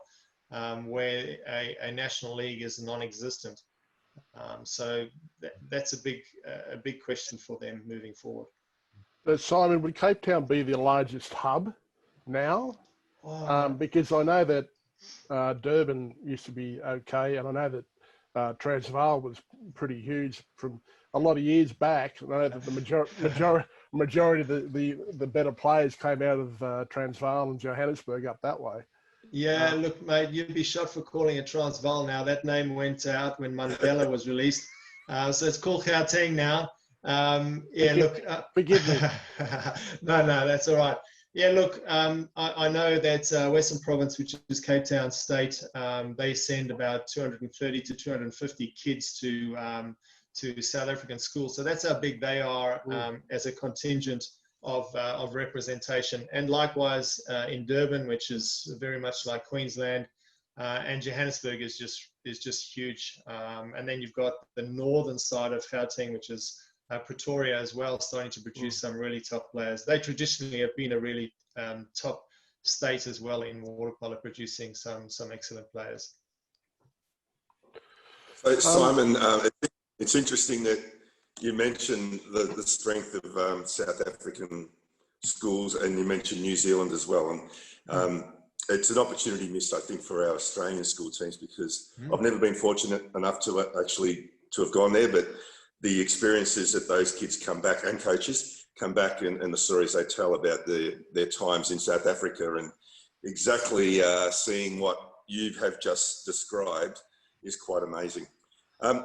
where a national league is non-existent. So that's a big question for them moving forward. So Simon, would Cape Town be the largest hub now? Because I know that Durban used to be okay, and I know that Transvaal was pretty huge from a lot of years back. I know that the majority of the better players came out of Transvaal and Johannesburg up that way. Yeah, look, mate, you'd be shot for calling it Transvaal now. That name went out when Mandela was released. So it's called Gauteng now. Forgive me. No, that's all right. Yeah, look, I know that Western Province, which is Cape Town State, they send about 230 to 250 kids to South African schools. So that's how big they are as a contingent of representation. And likewise in Durban, which is very much like Queensland, and Johannesburg is just huge. And then you've got the northern side of Gauteng, which is Pretoria as well, starting to produce some really top players. They traditionally have been a really top state as well in water polo, producing some excellent players. So Simon, it's interesting that you mentioned the strength of South African schools, and you mentioned New Zealand as well. And it's an opportunity missed, I think, for our Australian school teams, because I've never been fortunate enough to have gone there, but the experiences that those kids come back, and coaches come back, and the stories they tell about their times in South Africa, and exactly seeing what you have just described is quite amazing.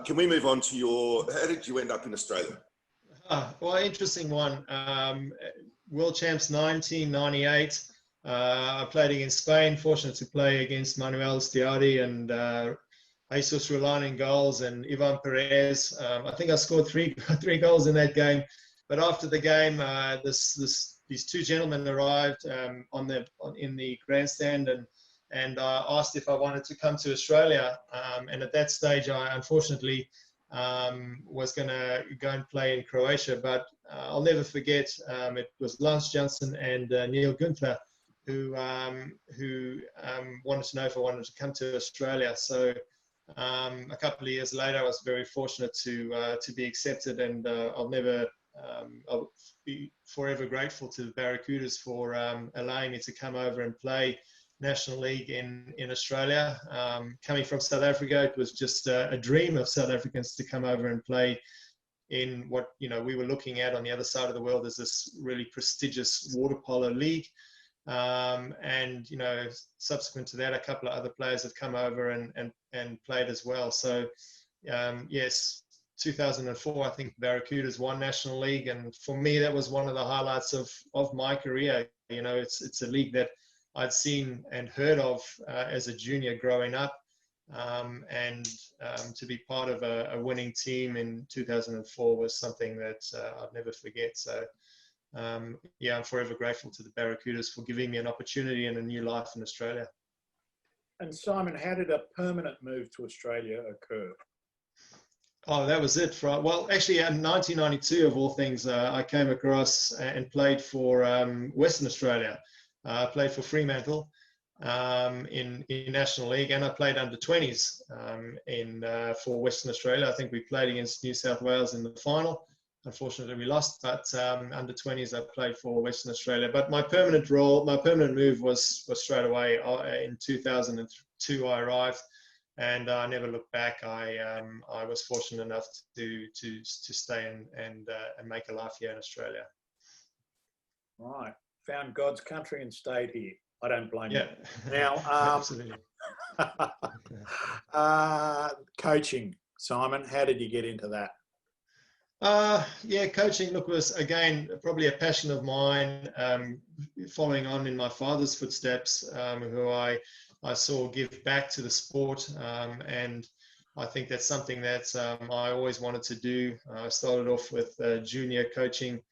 Can we move on to how did you end up in Australia? Well, interesting one. World Champs 1998. I played against Spain, fortunate to play against Manuel Stiardi and Jesus Roland in goals, and Ivan Perez. I think I scored three goals in that game. But after the game, these two gentlemen arrived in the grandstand and asked if I wanted to come to Australia. And at that stage, I unfortunately was going to go and play in Croatia. But I'll never forget, it was Lance Johnson and Neil Gunther who wanted to know if I wanted to come to Australia. So a couple of years later, I was very fortunate to be accepted, and I'll be forever grateful to the Barracudas for allowing me to come over and play National League in Australia. Coming from South Africa, it was just a dream of South Africans to come over and play in what we were looking at on the other side of the world as this really prestigious water polo league. And subsequent to that, a couple of other players have come over and played as well. So yes, 2004, I think Barracudas won National League, and for me that was one of the highlights of my career. It's a league that I'd seen and heard of as a junior growing up, and to be part of a winning team in 2004 was something that I'd never forget. So I'm forever grateful to the Barracudas for giving me an opportunity and a new life in Australia. And Simon, how did a permanent move to Australia occur? Oh, that was it. Well, actually, in 1992, of all things, I came across and played for Western Australia. I played for Fremantle in National League, and I played under 20s for Western Australia. I think we played against New South Wales in the final. Unfortunately, we lost, but under 20s, I played for Western Australia. But my permanent move was straight away. In 2002, I arrived. And I never looked back. I was fortunate enough to stay and make a life here in Australia. Right, found God's country and stayed here. I don't blame you. Yeah, Now, absolutely. Coaching, Simon. How did you get into that? Yeah, coaching, look, was again probably a passion of mine, following on in my father's footsteps, who I saw give back to the sport, and I think that's something that I always wanted to do. I started off with junior coaching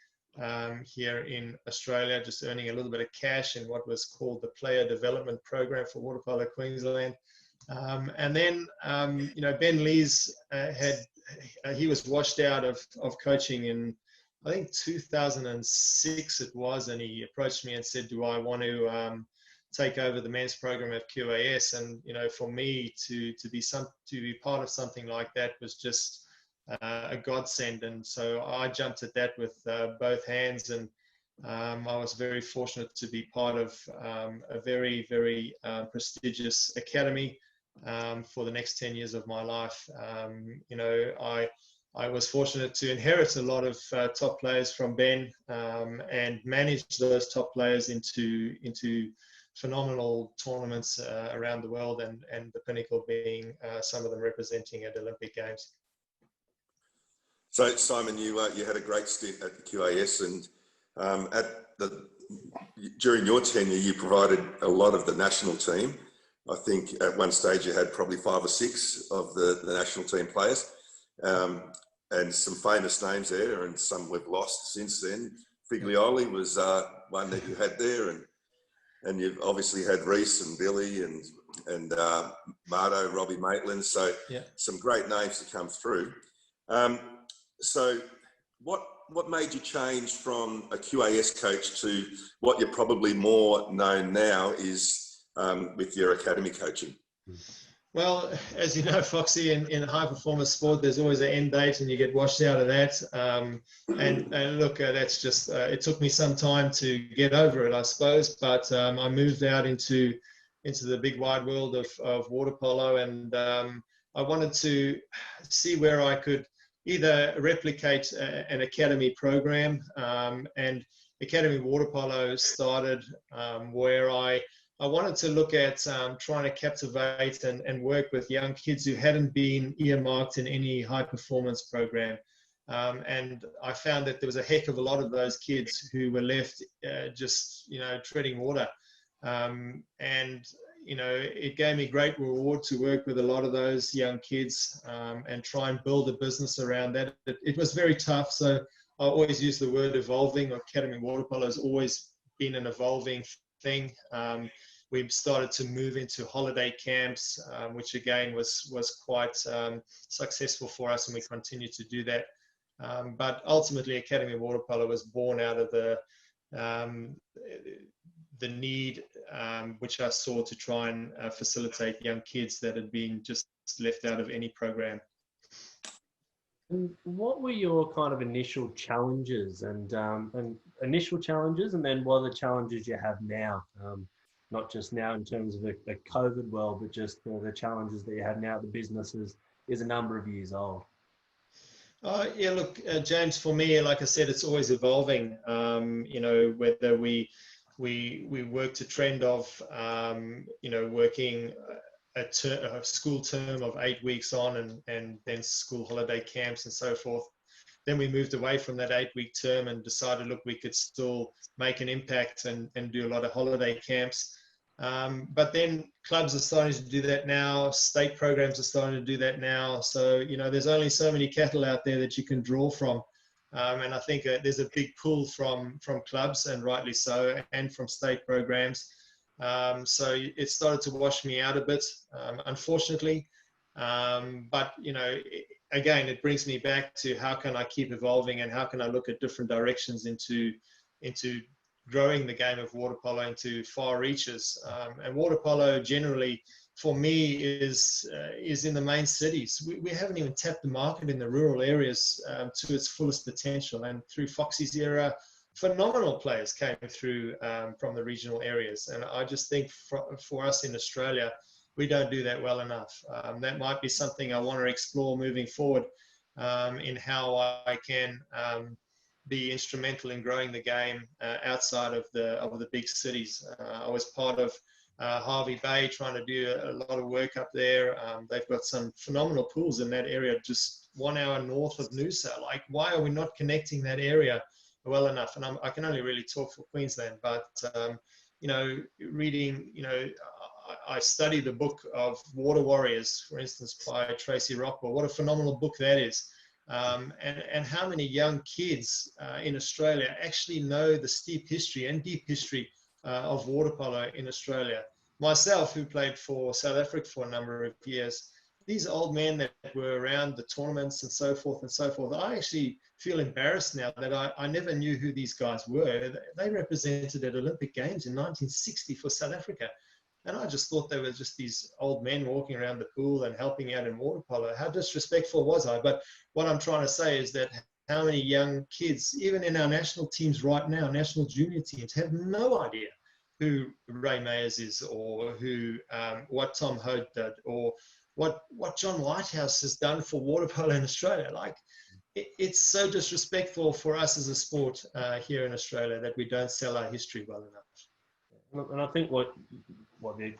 here in Australia, just earning a little bit of cash in what was called the Player Development Program for Waterpolo Queensland. And then, Ben Lees he was washed out of coaching in, I think, 2006 it was, and he approached me and said, do I want to take over the men's program at QAS? And for me to be part of something like that was just a godsend, and so I jumped at that with both hands, and I was very fortunate to be part of a very, very prestigious academy for the next 10 years of my life. I was fortunate to inherit a lot of top players from Ben, and manage those top players into phenomenal tournaments around the world, and the pinnacle being some of them representing at Olympic Games. So Simon, you had a great stint at the QAS, and during your tenure, you provided a lot of the national team. I think at one stage you had probably 5 or 6 of the national team players, and some famous names there, and some we've lost since then. Figlioli was one that you had there, and you've obviously had Reese and Billy and Mardo, Robbie Maitland. So yeah, some great names to come through. So what made you change from a QAS coach to what you're probably more known now is with your academy coaching? Well, as you know, Foxy, in high performance sport, there's always an end date, and you get washed out of that. And look, that's just it took me some time to get over it, I suppose. But I moved out into the big wide world of water polo, and I wanted to see where I could either replicate an academy program, and Academy Water Polo started where I wanted to look at trying to captivate and work with young kids who hadn't been earmarked in any high performance program. And I found that there was a heck of a lot of those kids who were left just, treading water. And, it gave me great reward to work with a lot of those young kids and try and build a business around that. It was very tough. So I always use the word evolving. Academy Water Polo has always been an evolving thing. We've started to move into holiday camps, which again was quite successful for us, and we continue to do that. But ultimately, Academy Water Polo was born out of the need which I saw to try and facilitate young kids that had been just left out of any program. And what were your kind of initial challenges and then what are the challenges you have now? Not just now in terms of a COVID world, but just the challenges that you have now. The business is a number of years old. Yeah, look, James, for me, like I said, it's always evolving. Whether we work to trend of, working a school term of 8 weeks on and then school holiday camps and so forth. Then we moved away from that 8-week term and decided, look, we could still make an impact and do a lot of holiday camps. But then clubs are starting to do that now. State programs are starting to do that now. So, there's only so many cattle out there that you can draw from. And I think there's a big pull from clubs, and rightly so, and from state programs. So it started to wash me out a bit, unfortunately. But, again, it brings me back to how can I keep evolving and how can I look at different directions into growing the game of water polo into far reaches. And water polo generally, for me, is in the main cities. We haven't even tapped the market in the rural areas to its fullest potential. And through Foxy's era, phenomenal players came through from the regional areas. And I just think for us in Australia, we don't do that well enough. That might be something I want to explore moving forward in how I can be instrumental in growing the game outside of the big cities. I was part of Harvey Bay trying to do a lot of work up there. They've got some phenomenal pools in that area, just 1 hour north of Noosa. Like, why are we not connecting that area well enough? And I can only really talk for Queensland, but you know, reading, you know, I studied the book of Water Warriors, for instance, by Tracy Rockwell. What a phenomenal book that is. And how many young kids in Australia actually know the steep history and deep history of water polo in Australia. Myself, who played for South Africa for a number of years, these old men that were around the tournaments and so forth, I actually feel embarrassed now that I never knew who these guys were. They represented at Olympic Games in 1960 for South Africa. And I just thought they were just these old men walking around the pool and helping out in water polo. How disrespectful was I? But what I'm trying to say is that how many young kids, even in our national teams right now, national junior teams, have no idea who Ray Mayers is, or who what Tom Hoad did, or what John Whitehouse has done for water polo in Australia. Like, it's so disrespectful for us as a sport here in Australia that we don't sell our history well enough. And I think what you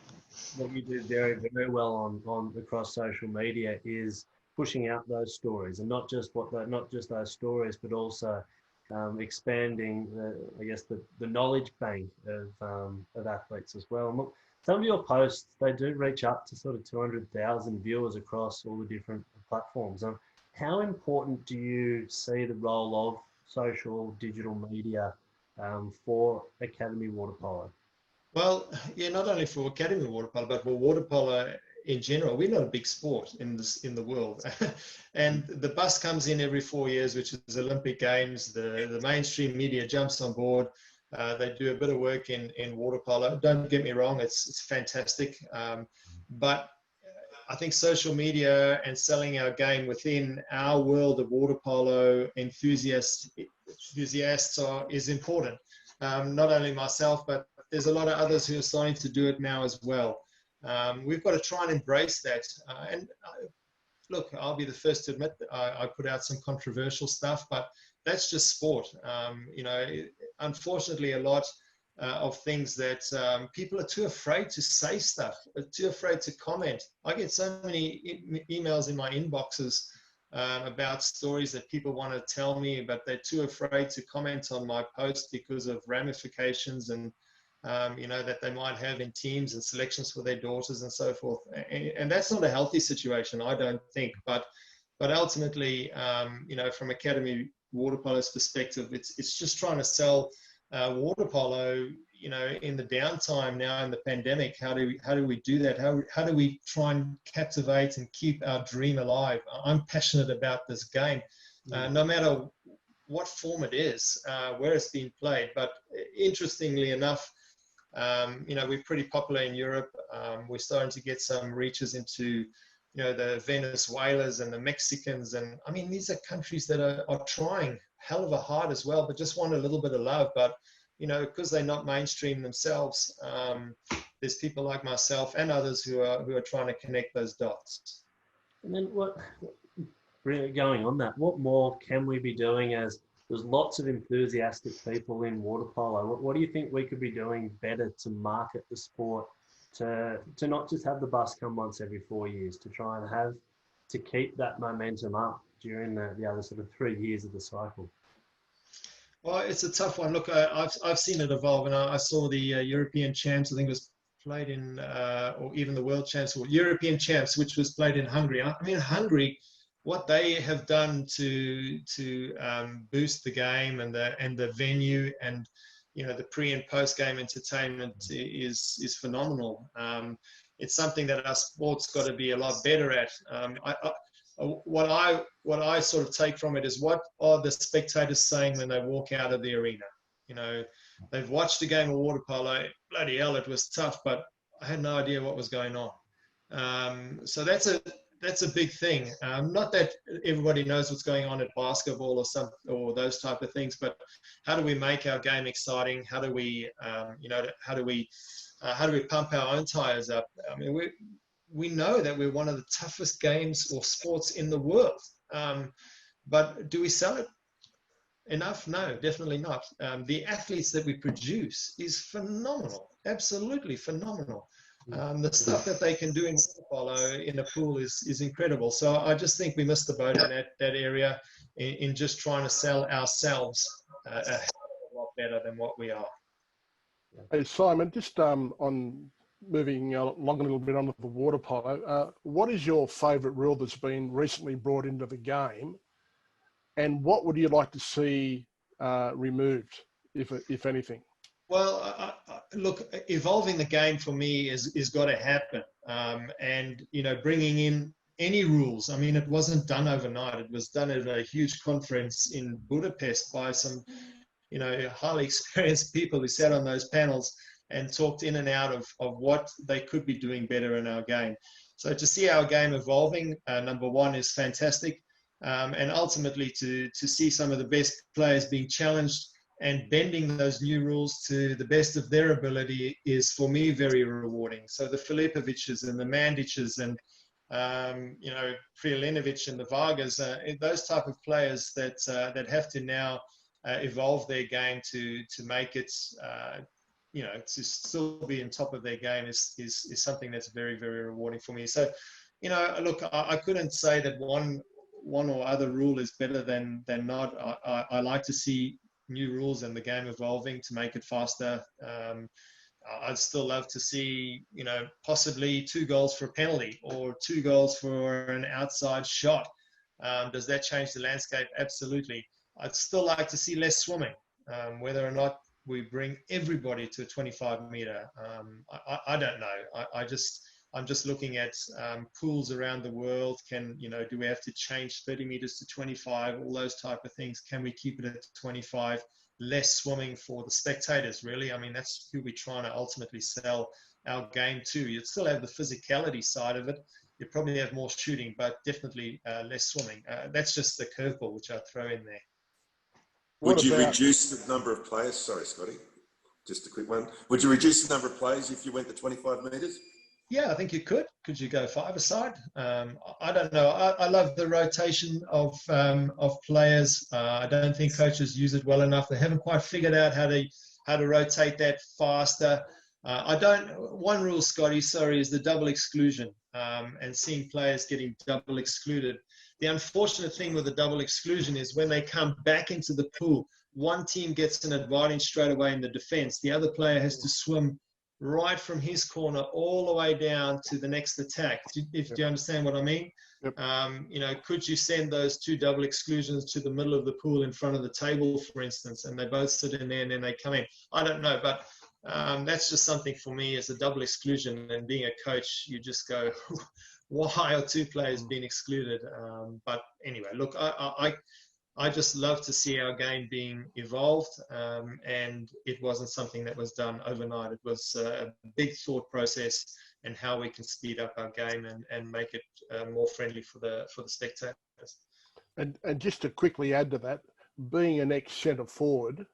do very, very well on across social media is pushing out those stories, and not just those stories, but also expanding the knowledge bank of athletes as well. And look, some of your posts, they do reach up to sort of 200,000 viewers across all the different platforms. How important do you see the role of social digital media for Academy Water Polo? Well, yeah, not only for Academy Water Polo, but for water polo in general. We're not a big sport in the world. And the bus comes in every 4 years, which is Olympic Games. The mainstream media jumps on board. They do a bit of work in water polo. Don't get me wrong, it's fantastic. But I think social media and selling our game within our world of water polo enthusiasts is important. Not only myself, but there's a lot of others who are starting to do it now as well. We've got to try and embrace that. Look, I'll be the first to admit that I put out some controversial stuff, but that's just sport. You know, unfortunately, a lot of things that people are too afraid to say stuff, too afraid to comment. I get so many emails in my inboxes about stories that people want to tell me, but they're too afraid to comment on my post because of ramifications and you know, that they might have in teams and selections for their daughters and so forth. And that's not a healthy situation, I don't think. But ultimately, you know, from Academy Water Polo's perspective, it's just trying to sell water polo, you know, in the downtime now in the pandemic. How do we do that? How do we try and captivate and keep our dream alive? I'm passionate about this game, no matter what form it is, where it's being played. But interestingly enough, you know, we're pretty popular in Europe. We're starting to get some reaches into, you know, the Venezuelans and the Mexicans. And I mean, these are countries that are trying hell of a hard as well, but just want a little bit of love. But, you know, because they're not mainstream themselves, there's people like myself and others who are trying to connect those dots. And then going on that, what more can we be doing, as there's lots of enthusiastic people in water polo? What do you think we could be doing better to market the sport, to not just have the bus come once every 4 years, to try and keep that momentum up during the other sort of 3 years of the cycle? Well, it's a tough one. Look, I've seen it evolve, and I saw the European champs, I think it was played in, or even the world champs, or European champs, which was played in Hungary. I mean, Hungary, what they have done to boost the game and the venue and, you know, the pre and post game entertainment is phenomenal. It's something that our sport's got to be a lot better at. what I sort of take from it is, what are the spectators saying when they walk out of the arena? You know, they've watched a game of water polo. Bloody hell, it was tough, but I had no idea what was going on. So that's a big thing. Not that everybody knows what's going on at basketball or those type of things, but how do we make our game exciting? How do we, how do we pump our own tires up? I mean, we know that we're one of the toughest games or sports in the world, but do we sell it enough? No, definitely not. The athletes that we produce is phenomenal, absolutely phenomenal. The stuff that they can do in water polo in a pool is incredible. So I just think we missed the boat in that area in just trying to sell ourselves a hell of a lot better than what we are. Hey, Simon, just on moving along a little bit onto the water polo, what is your favourite rule that's been recently brought into the game, and what would you like to see removed, if anything? Well, look, evolving the game for me is got to happen, and bringing in any rules. I mean, it wasn't done overnight. It was done at a huge conference in Budapest by some, highly experienced people who sat on those panels and talked in and out of what they could be doing better in our game. So to see our game evolving, number one, is fantastic, and ultimately to see some of the best players being challenged and bending those new rules to the best of their ability is, for me, very rewarding. So the Filipoviches and the Mandiches and, Prijateljinovic and the Vargas, those type of players that have to now evolve their game to make it, to still be on top of their game is something that's very, very rewarding for me. So, look, I couldn't say that one or other rule is better than not. I like to see new rules and the game evolving to make it faster. I'd still love to see, possibly 2 goals for a penalty or 2 goals for an outside shot. Does that change the landscape? Absolutely. I'd still like to see less swimming, whether or not we bring everybody to a 25 meter. I don't know. I'm just looking at pools around the world. Do we have to change 30 meters to 25? All those type of things. Can we keep it at 25? Less swimming for the spectators, really. I mean, that's who we're trying to ultimately sell our game to. You'd still have the physicality side of it. You probably have more shooting, but definitely less swimming. That's just the curveball which I throw in there. Would you reduce the number of players? Sorry, Scotty. Just a quick one. Would you reduce the number of players if you went to 25 metres? Yeah, I think you could. Could you go 5-a-side? I don't know. I love the rotation of players. I don't think coaches use it well enough. They haven't quite figured out how to rotate that faster. One rule, Scotty, is the double exclusion, and seeing players getting double excluded. The unfortunate thing with the double exclusion is when they come back into the pool, one team gets an advantage straight away in the defense. The other player has to swim right from his corner all the way down to the next attack. Do you understand what I mean? Yep. Could you send those 2 double exclusions to the middle of the pool in front of the table, for instance, and they both sit in there and then they come in? I don't know, but that's just something for me as a double exclusion. And being a coach, you just go, why are 2 players being excluded? But anyway, look, I just love to see our game being evolved, and it wasn't something that was done overnight. It was a big thought process and how we can speed up our game and make it more friendly for the spectators. And just to quickly add to that, being an ex-centre forward,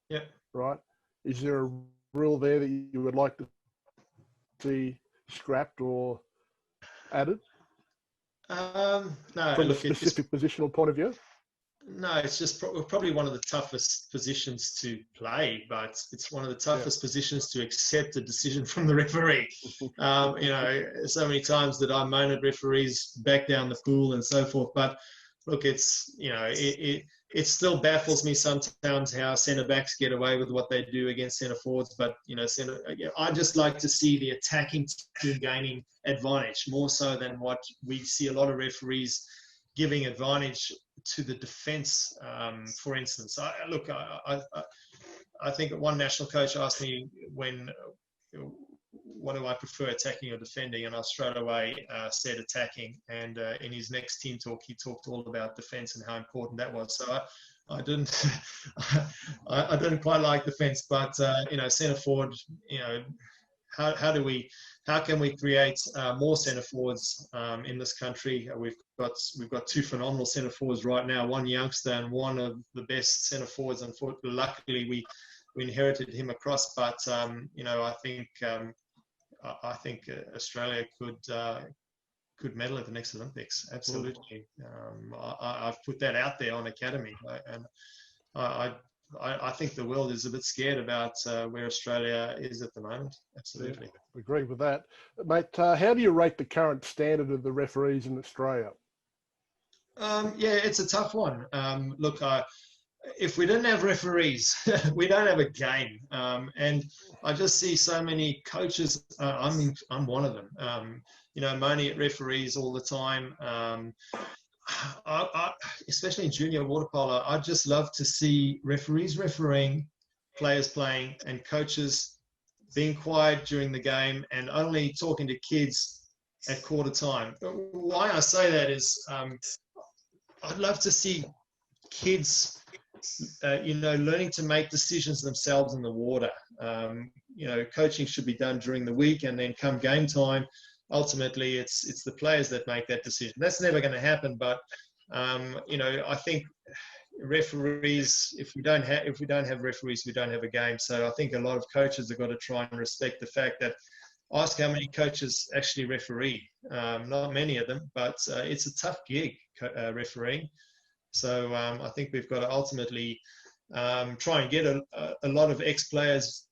yeah, right, is there a rule there that you would like to see scrapped or added? No. From a specific positional point of view? No, it's just probably one of the toughest positions to play, but it's one of the toughest positions to accept a decision from the referee. So many times that I moan at referees back down the pool and so forth. But look, it still baffles me sometimes how centre backs get away with what they do against centre forwards. But I just like to see the attacking team gaining advantage more so than what we see a lot of referees giving advantage to the defence, for instance. I think one national coach asked me when what do I prefer, attacking or defending? And I straight away said attacking. And in his next team talk, he talked all about defense and how important that was. So I didn't I didn't quite like defense, but you know, centre forward, you know, how can we create more centre forwards in this country? We've got two phenomenal centre forwards right now, one youngster and one of the best centre forwards. Unfortunately, luckily we inherited him across, but you know, I think Australia could medal at the next Olympics. Absolutely. I've put that out there on Academy, and I think the world is a bit scared about where Australia is at the moment. Absolutely. Yeah, agree with that. Mate, how do you rate the current standard of the referees in Australia? Yeah, it's a tough one. Look, if we didn't have referees, we don't have a game. And I just see so many coaches, I'm one of them, you know, moaning at referees all the time. Especially in junior water polo, I'd just love to see referees refereeing, players playing, and coaches being quiet during the game and only talking to kids at quarter time. Why I say that is I'd love to see kids, you know, learning to make decisions themselves in the water. You know, coaching should be done during the week, and then come game time, ultimately it's the players that make that decision. That's never going to happen, but you know, I think referees, if we don't have referees, we don't have a game. So I think a lot of coaches have got to try and respect the fact that, ask how many coaches actually referee. Not many of them, but it's a tough gig, refereeing. So I think we've got to ultimately try and get a lot of ex-players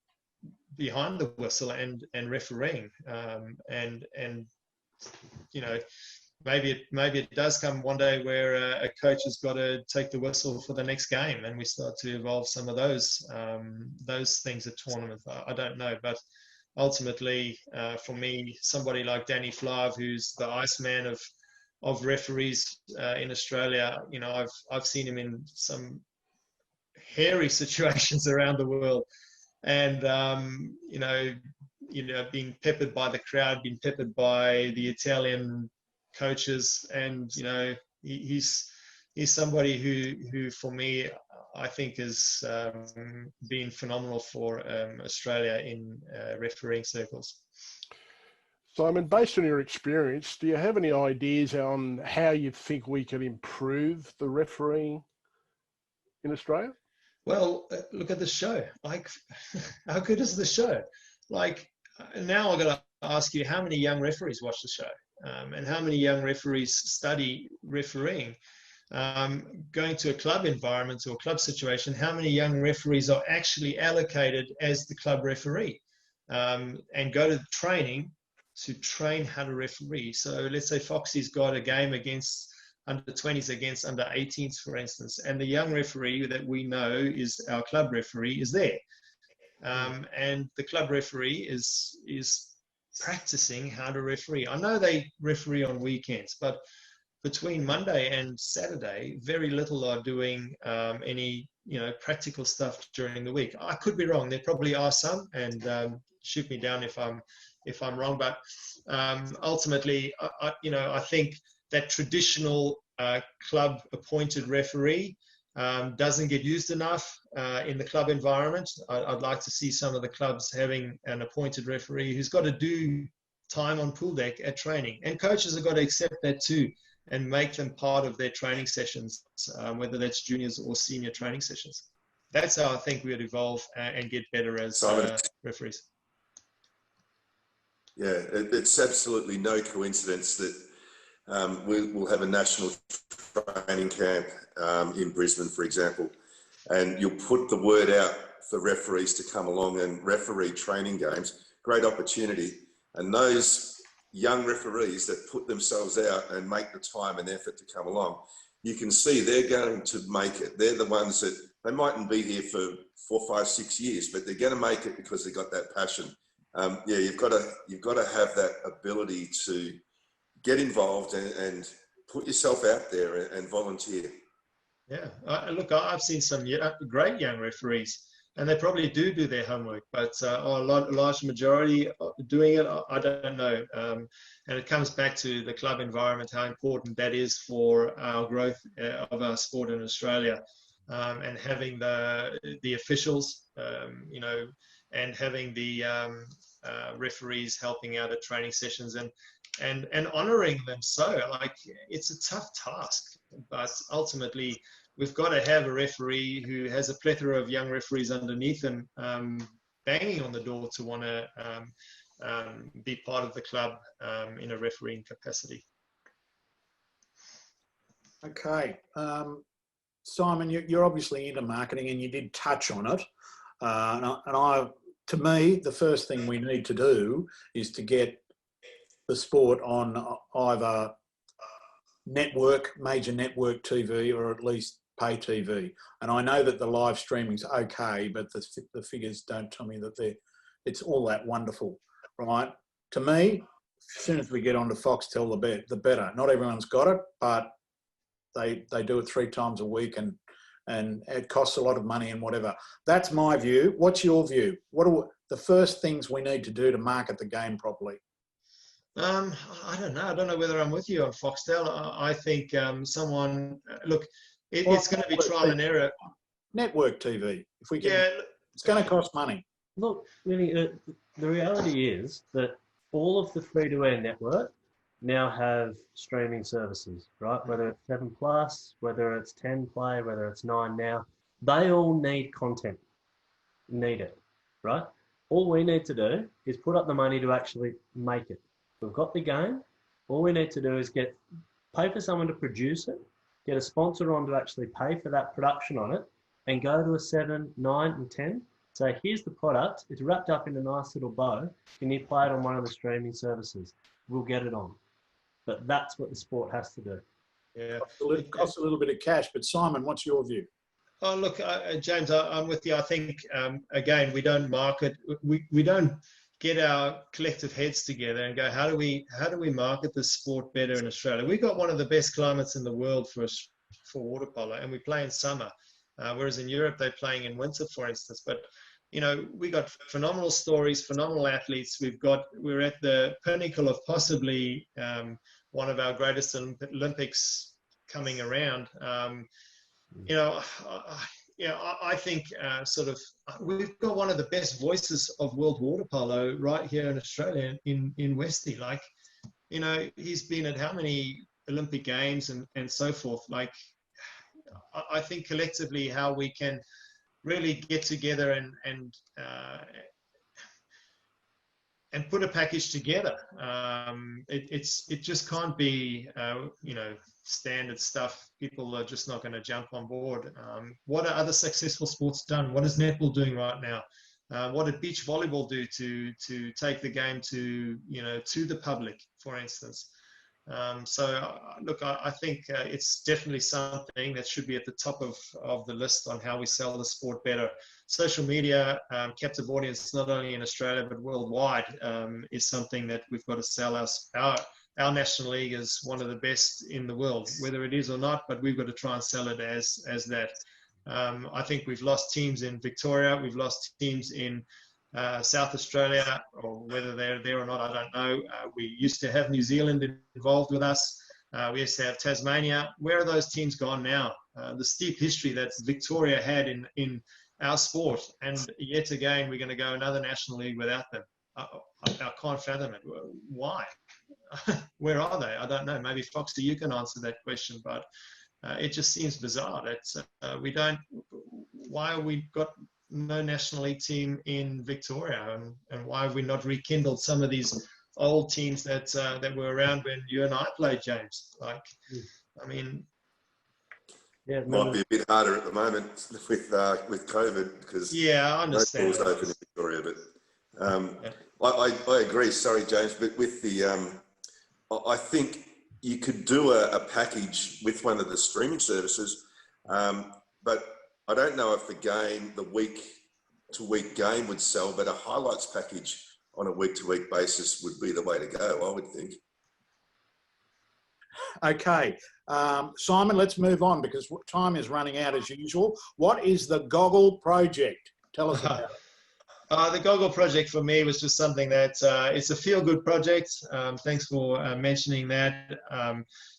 behind the whistle and refereeing, and you know, maybe it does come one day where a coach has got to take the whistle for the next game, and we start to evolve some of those things at tournaments. I don't know, but ultimately, for me, somebody like Danny Flav, who's the Iceman of referees in Australia, you know, I've seen him in some hairy situations around the world. And you know, being peppered by the crowd, being peppered by the Italian coaches, and you know, he's somebody who for me, I think has been phenomenal for Australia in refereeing circles. Simon, based on your experience, do you have any ideas on how you think we can improve the refereeing in Australia? Well, look at the show. Like, how good is the show? Like, now I've got to ask you, how many young referees watch the show? And how many young referees study refereeing? Going to a club environment or club situation, how many young referees are actually allocated as the club referee and go to training to train how to referee? So let's say Foxy's got a game against under 20s against under 18s, for instance, and the young referee that we know is our club referee is there. And the club referee is practicing how to referee. I know they referee on weekends, but between Monday and Saturday, very little are doing any, you know, practical stuff during the week. I could be wrong. There probably are some, and shoot me down if I'm wrong. But ultimately, I think that traditional club appointed referee doesn't get used enough in the club environment. I'd like to see some of the clubs having an appointed referee who's got to do time on pool deck at training, and coaches have got to accept that too and make them part of their training sessions, whether that's juniors or senior training sessions. That's how I think we would evolve and get better as referees. Yeah, it's absolutely no coincidence that we'll have a national training camp in Brisbane, for example, and you'll put the word out for referees to come along and referee training games. Great opportunity. And those young referees that put themselves out and make the time and effort to come along, you can see they're going to make it. They're the ones that, they mightn't be here for 4, 5, 6 years, but they're going to make it because they've got that passion. Yeah, you've got to have that ability to get involved and put yourself out there and volunteer. Yeah, look, I've seen some great young referees and they probably do their homework, but are a large majority doing it? I don't know. And it comes back to the club environment, how important that is for our growth of our sport in Australia, and having the officials, you know, and having the referees helping out at training sessions and honouring them. So, like, it's a tough task, but ultimately we've got to have a referee who has a plethora of young referees underneath him, banging on the door to want to be part of the club in a refereeing capacity. Okay. Simon, you're obviously into marketing and you did touch on it. To me, the first thing we need to do is to get the sport on either major network TV, or at least pay TV. And I know that the live streaming's okay, but the figures don't tell me that it's all that wonderful, right? To me, as soon as we get onto Foxtel, the better. Not everyone's got it, but they do it 3 times a week, and it costs a lot of money and whatever. That's my view. What's your view? What are the first things we need to do to market the game properly? I don't know. I don't know whether I'm with you on Foxtel. I think someone, look, it's going to be trial and error. Network TV, if we can. Yeah, it's going to cost money. Look, really, the reality is that all of the free-to-air network now have streaming services, right? Whether it's 7+, whether it's 10 Play, whether it's 9 Now, they all need content. Need it, right? All we need to do is put up the money to actually make it. We've got the game. All we need to do is pay for someone to produce it, get a sponsor on to actually pay for that production on it, and go to a 7, 9, and 10. Say, here's the product. It's wrapped up in a nice little bow. Can you play it on one of the streaming services? We'll get it on. But that's what the sport has to do. Yeah, it costs a little bit of cash. But Simon, what's your view? Oh, look, James, I'm with you. I think, again, we don't market. We don't get our collective heads together and go, how do we market this sport better in Australia? We've got one of the best climates in the world for water polo, and we play in summer, whereas in Europe they're playing in winter, for instance. But you know, we got phenomenal stories, phenomenal athletes. We're at the pinnacle of possibly one of our greatest Olympics coming around. You know, I think we've got one of the best voices of world water polo right here in Australia, in Westy. Like, you know, he's been at how many Olympic Games and so forth. Like, I think collectively how we can really get together and put a package together. It just can't be you know, standard stuff. People are just not going to jump on board. What are other successful sports done? What is netball doing right now? What did beach volleyball do to take the game to, you know, to the public, for instance? So look, I think it's definitely something that should be at the top of the list on how we sell the sport better. Social media, captive audience, not only in Australia but worldwide, is something that we've got to sell. Our national league is one of the best in the world, whether it is or not, but we've got to try and sell it as that. I think we've lost teams in Victoria, we've lost teams in South Australia, or whether they're there or not, I don't know. We used to have New Zealand involved with us. We used to have Tasmania. Where are those teams gone now? The steep history that Victoria had in our sport, and yet again we're going to go another national league without them. I can't fathom it. Why? Where are they? I don't know. Maybe Foxy, you can answer that question, but it just seems bizarre that we don't. Why have we got no national league team in Victoria, and why have we not rekindled some of these old teams that were around when you and I played, James? Like, I mean, yeah, might be a bit harder at the moment with COVID, because yeah, I understand. No schools open in Victoria, but I agree. Sorry, James, but with the I think you could do a package with one of the streaming services, but I don't know if the week-to-week game would sell, but a highlights package on a week-to-week basis would be the way to go, I would think. Okay, Simon, let's move on because time is running out as usual. What is the Goggle project? Tell us about it. The Goggle project for me was just something that it's a feel-good project. Thanks for mentioning that.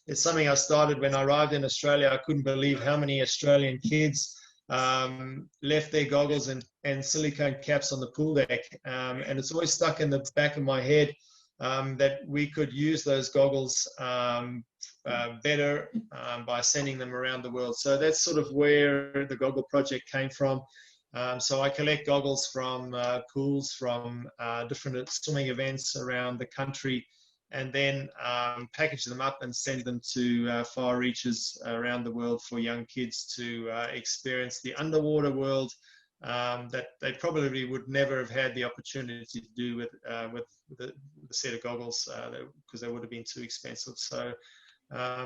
It's something I started when I arrived in Australia. I couldn't believe how many Australian kids left their goggles and silicone caps on the pool deck. And it's always stuck in the back of my head that we could use those goggles better by sending them around the world. So that's sort of where the Goggle project came from. So I collect goggles from pools, from different swimming events around the country, and then package them up and send them to far reaches around the world for young kids to experience the underwater world that they probably would never have had the opportunity to do with the set of goggles because they would have been too expensive. So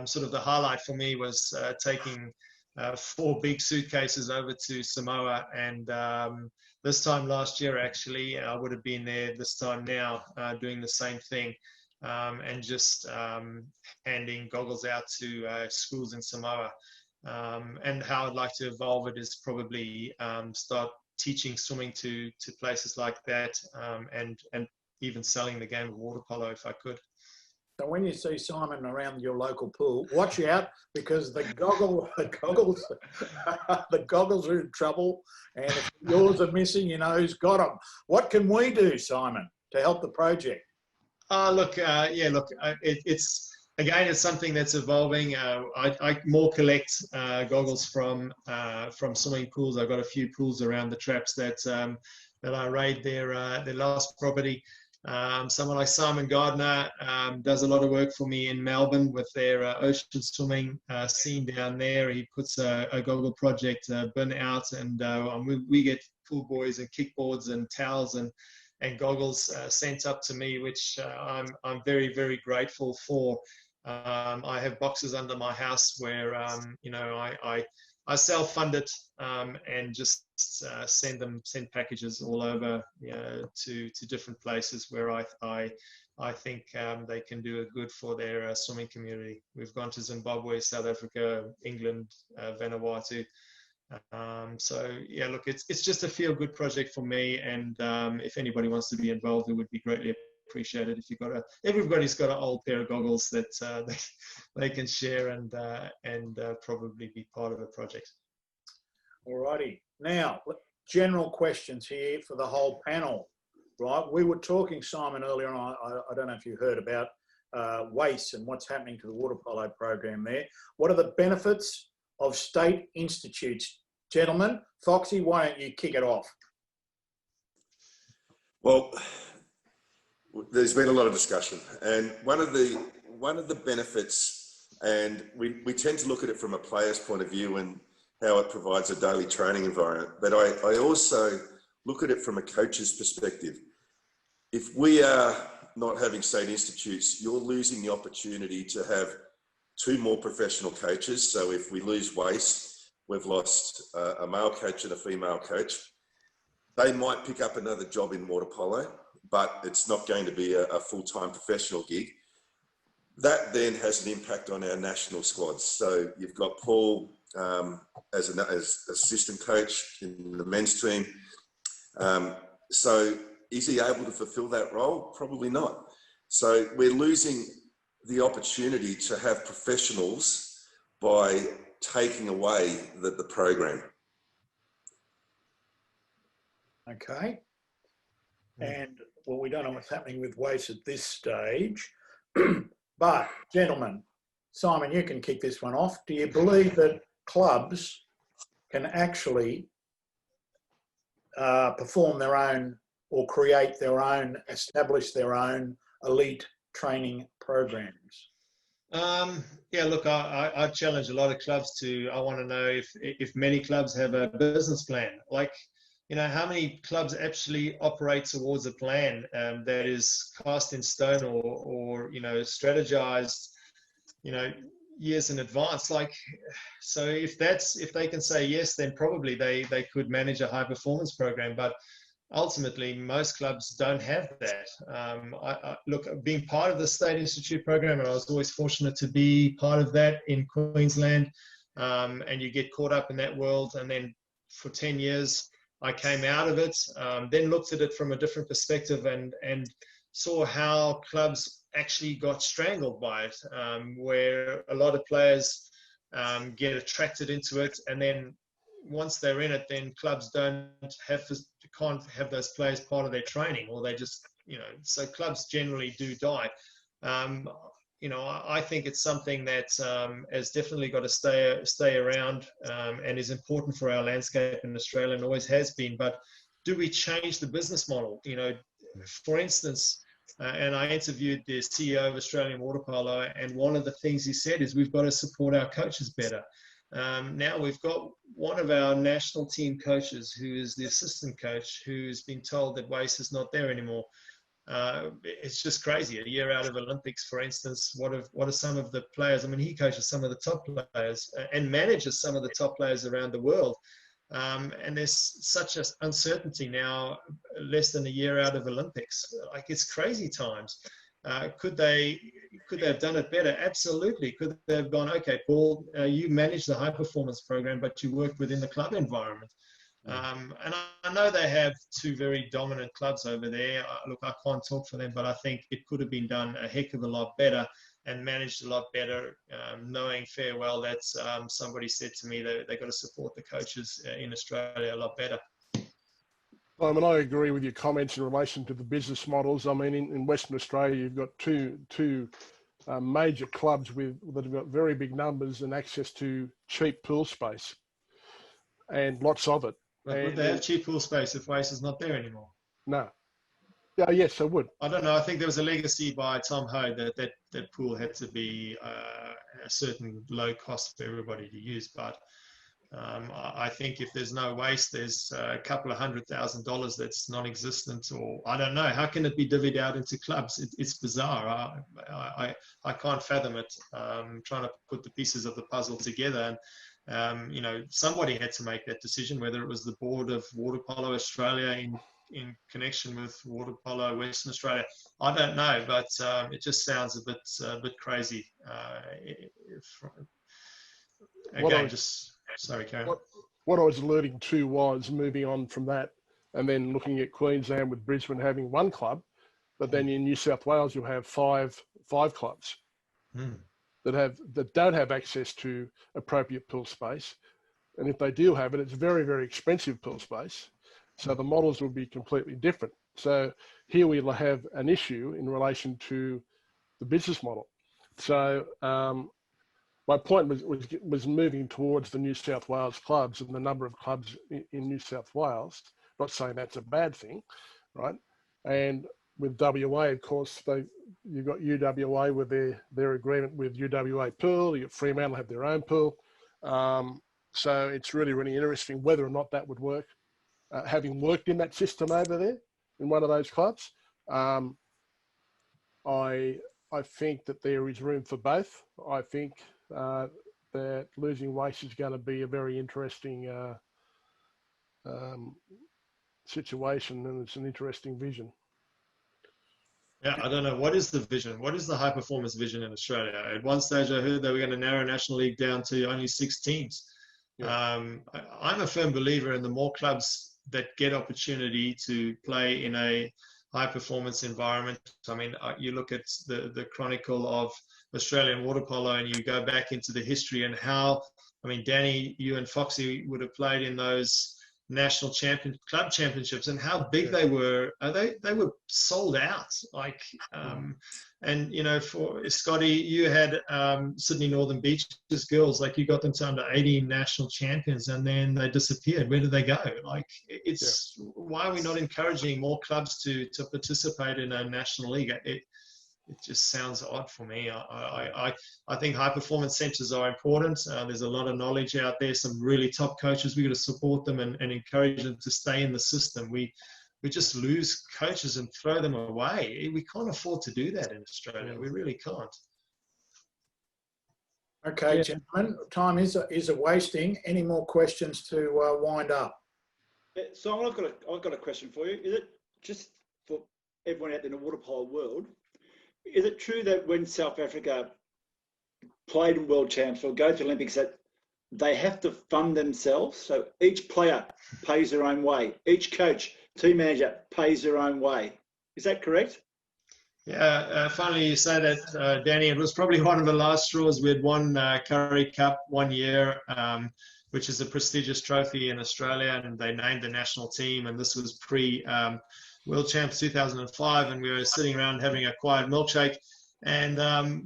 sort of the highlight for me was taking 4 big suitcases over to Samoa, and this time last year actually I would have been there this time now doing the same thing, and just handing goggles out to schools in Samoa. And how I'd like to evolve it is probably start teaching swimming to places like that, and even selling the game of water polo if I could. So when you see Simon around your local pool, watch out, because the goggles are in trouble, and if yours are missing, you know who's got them. What can we do, Simon, to help the project? It's something that's evolving. I more collect goggles from swimming pools. I've got a few pools around the traps that I raid their last property. Someone like Simon Gardner does a lot of work for me in Melbourne with their ocean swimming scene down there. He puts a Goggle project bin out, and we get pool buoys and kickboards and towels and goggles sent up to me, which I'm very, very grateful for. I have boxes under my house where I self-fund it and just send packages all over to different places where I think they can do a good for their swimming community. We've gone to Zimbabwe, South Africa, England, Vanuatu. So yeah, look, it's just a feel-good project for me, and if anybody wants to be involved, it would be greatly appreciated. If everybody's got an old pair of goggles that they can share and probably be part of the project. Alrighty. Now, general questions here for the whole panel, right? We were talking, Simon, earlier on, I don't know if you heard about waste and what's happening to the water polo program there. What are the benefits of state institutes? Gentlemen, Foxy, why don't you kick it off? Well, there's been a lot of discussion, and one of the benefits, and we tend to look at it from a player's point of view and how it provides a daily training environment, but I also look at it from a coach's perspective. If we are not having state institutes, you're losing the opportunity to have 2 more professional coaches. So if we lose waste, we've lost a male coach and a female coach. They might pick up another job in water polo, but it's not going to be a full-time professional gig. That then has an impact on our national squads. So you've got Paul as assistant coach in the men's team. So is he able to fulfill that role? Probably not. So we're losing the opportunity to have professionals by taking away the program. Okay. And well, we don't know what's happening with waste at this stage, but gentlemen, Simon, you can kick this one off. Do you believe that clubs can actually perform their own or create their own, establish their own elite training programs? Yeah, look, I challenge a lot of clubs to, I want to know if many clubs have a business plan. Like, you know, how many clubs actually operate towards a plan that is cast in stone or you know, strategized, you know, years in advance? Like, so if they can say yes, then probably they could manage a high performance program. But ultimately, most clubs don't have that. Look, being part of the State Institute program, and I was always fortunate to be part of that in Queensland, and you get caught up in that world, and then for 10 years, I came out of it, then looked at it from a different perspective and saw how clubs actually got strangled by it, where a lot of players get attracted into it, and then once they're in it, then clubs can't have those players part of their training, or they just, so clubs generally do die. I think it's something that has definitely got to stay around and is important for our landscape in Australia, and always has been. But do we change the business model? For instance, and I interviewed the CEO of Australian Waterpolo, and one of the things he said is we've got to support our coaches better. Now we've got one of our national team coaches who is the assistant coach who's been told that waste is not there anymore. It's just crazy. A year out of Olympics, for instance, what are some of the players? I mean, he coaches some of the top players and manages some of the top players around the world. And there's such an uncertainty now, less than a year out of Olympics. Like, it's crazy times. Could they have done it better? Absolutely. Could they have gone, okay, Paul, you manage the high performance program, but you work within the club environment. And I know they have two very dominant clubs over there. Look, I can't talk for them, but I think it could have been done a heck of a lot better and managed a lot better, knowing fair well that somebody said to me that they've got to support the coaches in Australia a lot better. I agree with your comments in relation to the business models. I mean, in Western Australia, you've got two major clubs that have got very big numbers and access to cheap pool space, and lots of it. But would they have cheap pool space if waste is not there anymore? No. Yeah, yes, I would. I don't know. I think there was a legacy by Tom Ho that pool had to be a certain low cost for everybody to use. But I think if there's no waste, there's a couple of $100,000 that's non-existent, or I don't know. How can it be divvied out into clubs? It's bizarre. I can't fathom it. Trying to put the pieces of the puzzle together, and somebody had to make that decision. Whether it was the board of Waterpolo Australia in connection with Waterpolo Western Australia, I don't know. But it just sounds a bit crazy. Sorry, Karen. What I was alluding to was moving on from that and then looking at Queensland with Brisbane having one club, but then in New South Wales you'll have five clubs that don't have access to appropriate pool space. And if they do have it, it's very, very expensive pool space. So the models will be completely different. So here we'll have an issue in relation to the business model. So my point was moving towards the New South Wales clubs and the number of clubs in New South Wales. Not saying that's a bad thing, right? And with WA, of course, you've got UWA with their agreement with UWA Pool. You got Fremantle have their own pool. So it's really, really interesting whether or not that would work. Having worked in that system over there in one of those clubs, I think that there is room for both. I think that losing waste is going to be a very interesting situation, and it's an interesting vision. Yeah, I don't know. What is the vision? What is the high performance vision in Australia? At one stage, I heard they were going to narrow National League down to only 6 teams. Yeah. I'm a firm believer in the more clubs that get opportunity to play in a high performance environment. I mean, you look at the chronicle of Australian Waterpolo and you go back into the history and how, I mean, Danny, you and Foxy would have played in those national club championships, and how big they were. They were sold out. Like, and for Scotty, you had Sydney Northern Beaches girls, like you got them to under 18 national champions, and then they disappeared. Where did they go? Like, why are we not encouraging more clubs to participate in a national league? It just sounds odd for me. I think high performance centres are important. There's a lot of knowledge out there, some really top coaches. We've got to support them and encourage them to stay in the system. We just lose coaches and throw them away. We can't afford to do that in Australia. We really can't. Okay, gentlemen, time is a wasting. Any more questions to wind up? So I've got a question for you. Is it just for everyone out there in the waterpolo world? Is it true that when South Africa played in World Champs or go to Olympics, that they have to fund themselves. So each player pays their own way. Each coach, team manager pays their own way. Is that correct? Yeah, finally you say that, Danny. It was probably one of the last straws. We had won Curry Cup one year, which is a prestigious trophy in Australia, and they named the national team. And this was pre-World Champs 2005, and we were sitting around having a quiet milkshake. And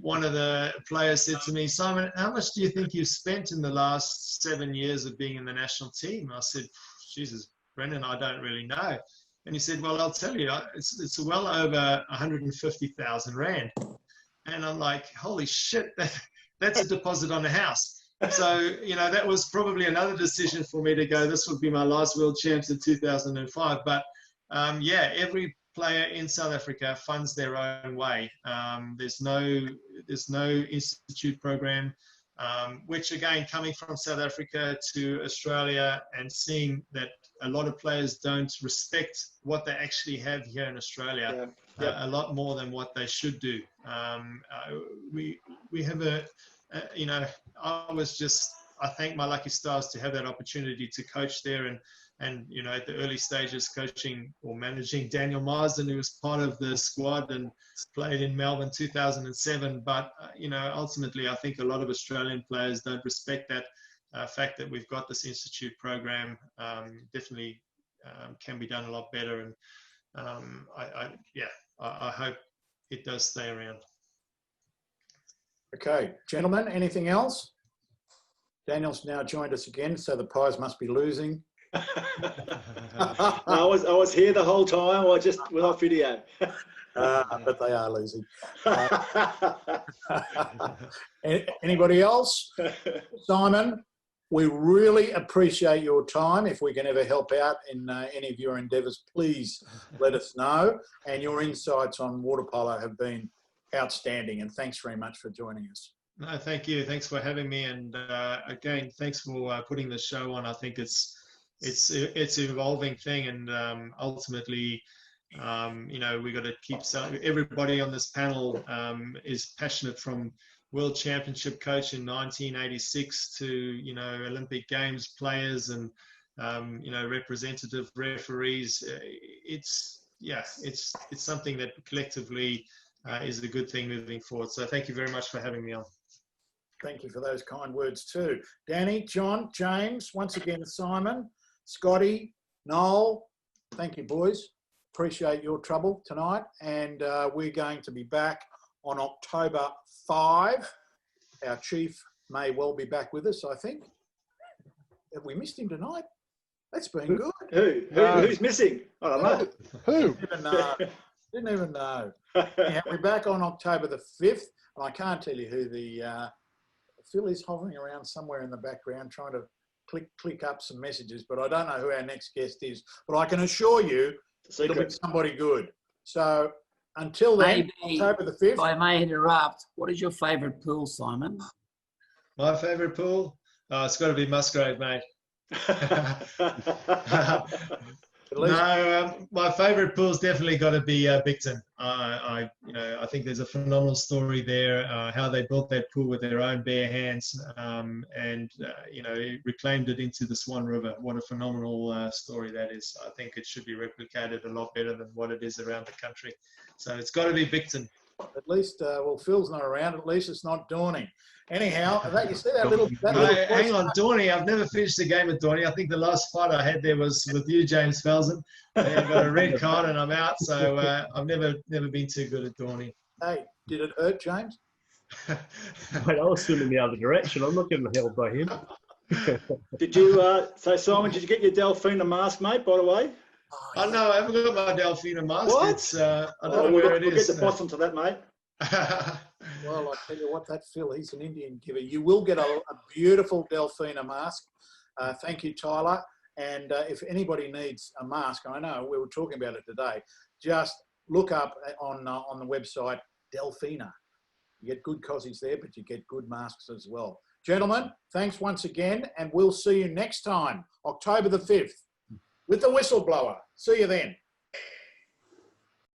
one of the players said to me, "Simon, how much do you think you've spent in the last 7 years of being in the national team?" I said, "Jesus, Brendan, I don't really know." And he said, "Well, I'll tell you, it's well over 150,000 Rand. And I'm like, "Holy shit, that's a deposit on a house." So, you know, that was probably another decision for me to go, this would be my last World Champs in 2005. But yeah, every player in South Africa funds their own way. There's no institute program, which again, coming from South Africa to Australia and seeing that a lot of players don't respect what they actually have here in Australia, a lot more than what they should do. We have you know, I thank my lucky stars to have that opportunity to coach there, and you know, at the early stages, coaching or managing Daniel Marsden, who was part of the squad and played in Melbourne 2007. But you know, ultimately, I think a lot of Australian players don't respect that fact that we've got this institute program. Definitely can be done a lot better, and I hope it does stay around. Okay, gentlemen, anything else? Daniel's now joined us again, so the Pies must be losing. I was here the whole time. I just was off video. But they are losing. Anybody else? Simon, we really appreciate your time. If we can ever help out in any of your endeavours, please let us know. And your insights on Waterpolo have been outstanding. And thanks very much for joining us. No, thank you. Thanks for having me. And again, thanks for putting the show on. I think it's an evolving thing, and ultimately, you know, we got to keep selling. Everybody on this panel is passionate, from World Championship coach in 1986 to, you know, Olympic Games players and you know, representative referees. It's something that collectively is a good thing moving forward. So thank you very much for having me on. Thank you for those kind words too. Danny, John, James, once again, Simon, Scotty, Noel, thank you, boys. Appreciate your trouble tonight. And we're going to be back on October 5. Our chief may well be back with us, I think. Have we missed him tonight? That's been good. Who's missing? I don't know. Who? Didn't even know. Anyhow, we're back on October the 5th. And I can't tell you who Phil is hovering around somewhere in the background trying to click up some messages, but I don't know who our next guest is. But I can assure you it'll be somebody good. So until then, October the 5th. If I may interrupt, what is your favourite pool, Simon? My favourite pool? It's got to be Musgrave, mate. No, my favourite pool's definitely got to be Bicton. I think there's a phenomenal story there. How they built that pool with their own bare hands, and you know, reclaimed it into the Swan River. What a phenomenal story that is. I think it should be replicated a lot better than what it is around the country. So it's got to be Bicton. At least, well, Phil's not around. At least it's not Dawning. Anyhow, you see that little. Hang on, Dawning. I've never finished a game with Dawning. I think the last fight I had there was with you, James Felsen. I got a red card and I'm out. So I've never been too good at Dawning. Hey, did it hurt, James? Mate, I was swimming the other direction. I'm not getting held by him. Did you? So Simon, did you get your Delphina mask, mate? By the way. Oh no, I haven't got my Delphina mask. What? It's, I don't know where it is. We'll get the bottom to that, mate. Well, I tell you what, that Phil, he's an Indian giver. You will get a beautiful Delphina mask. Thank you, Tyler. And if anybody needs a mask, I know we were talking about it today, just look up on the website Delphina. You get good cozies there, but you get good masks as well. Gentlemen, thanks once again, and we'll see you next time, October the 5th, with the whistleblower. See you then.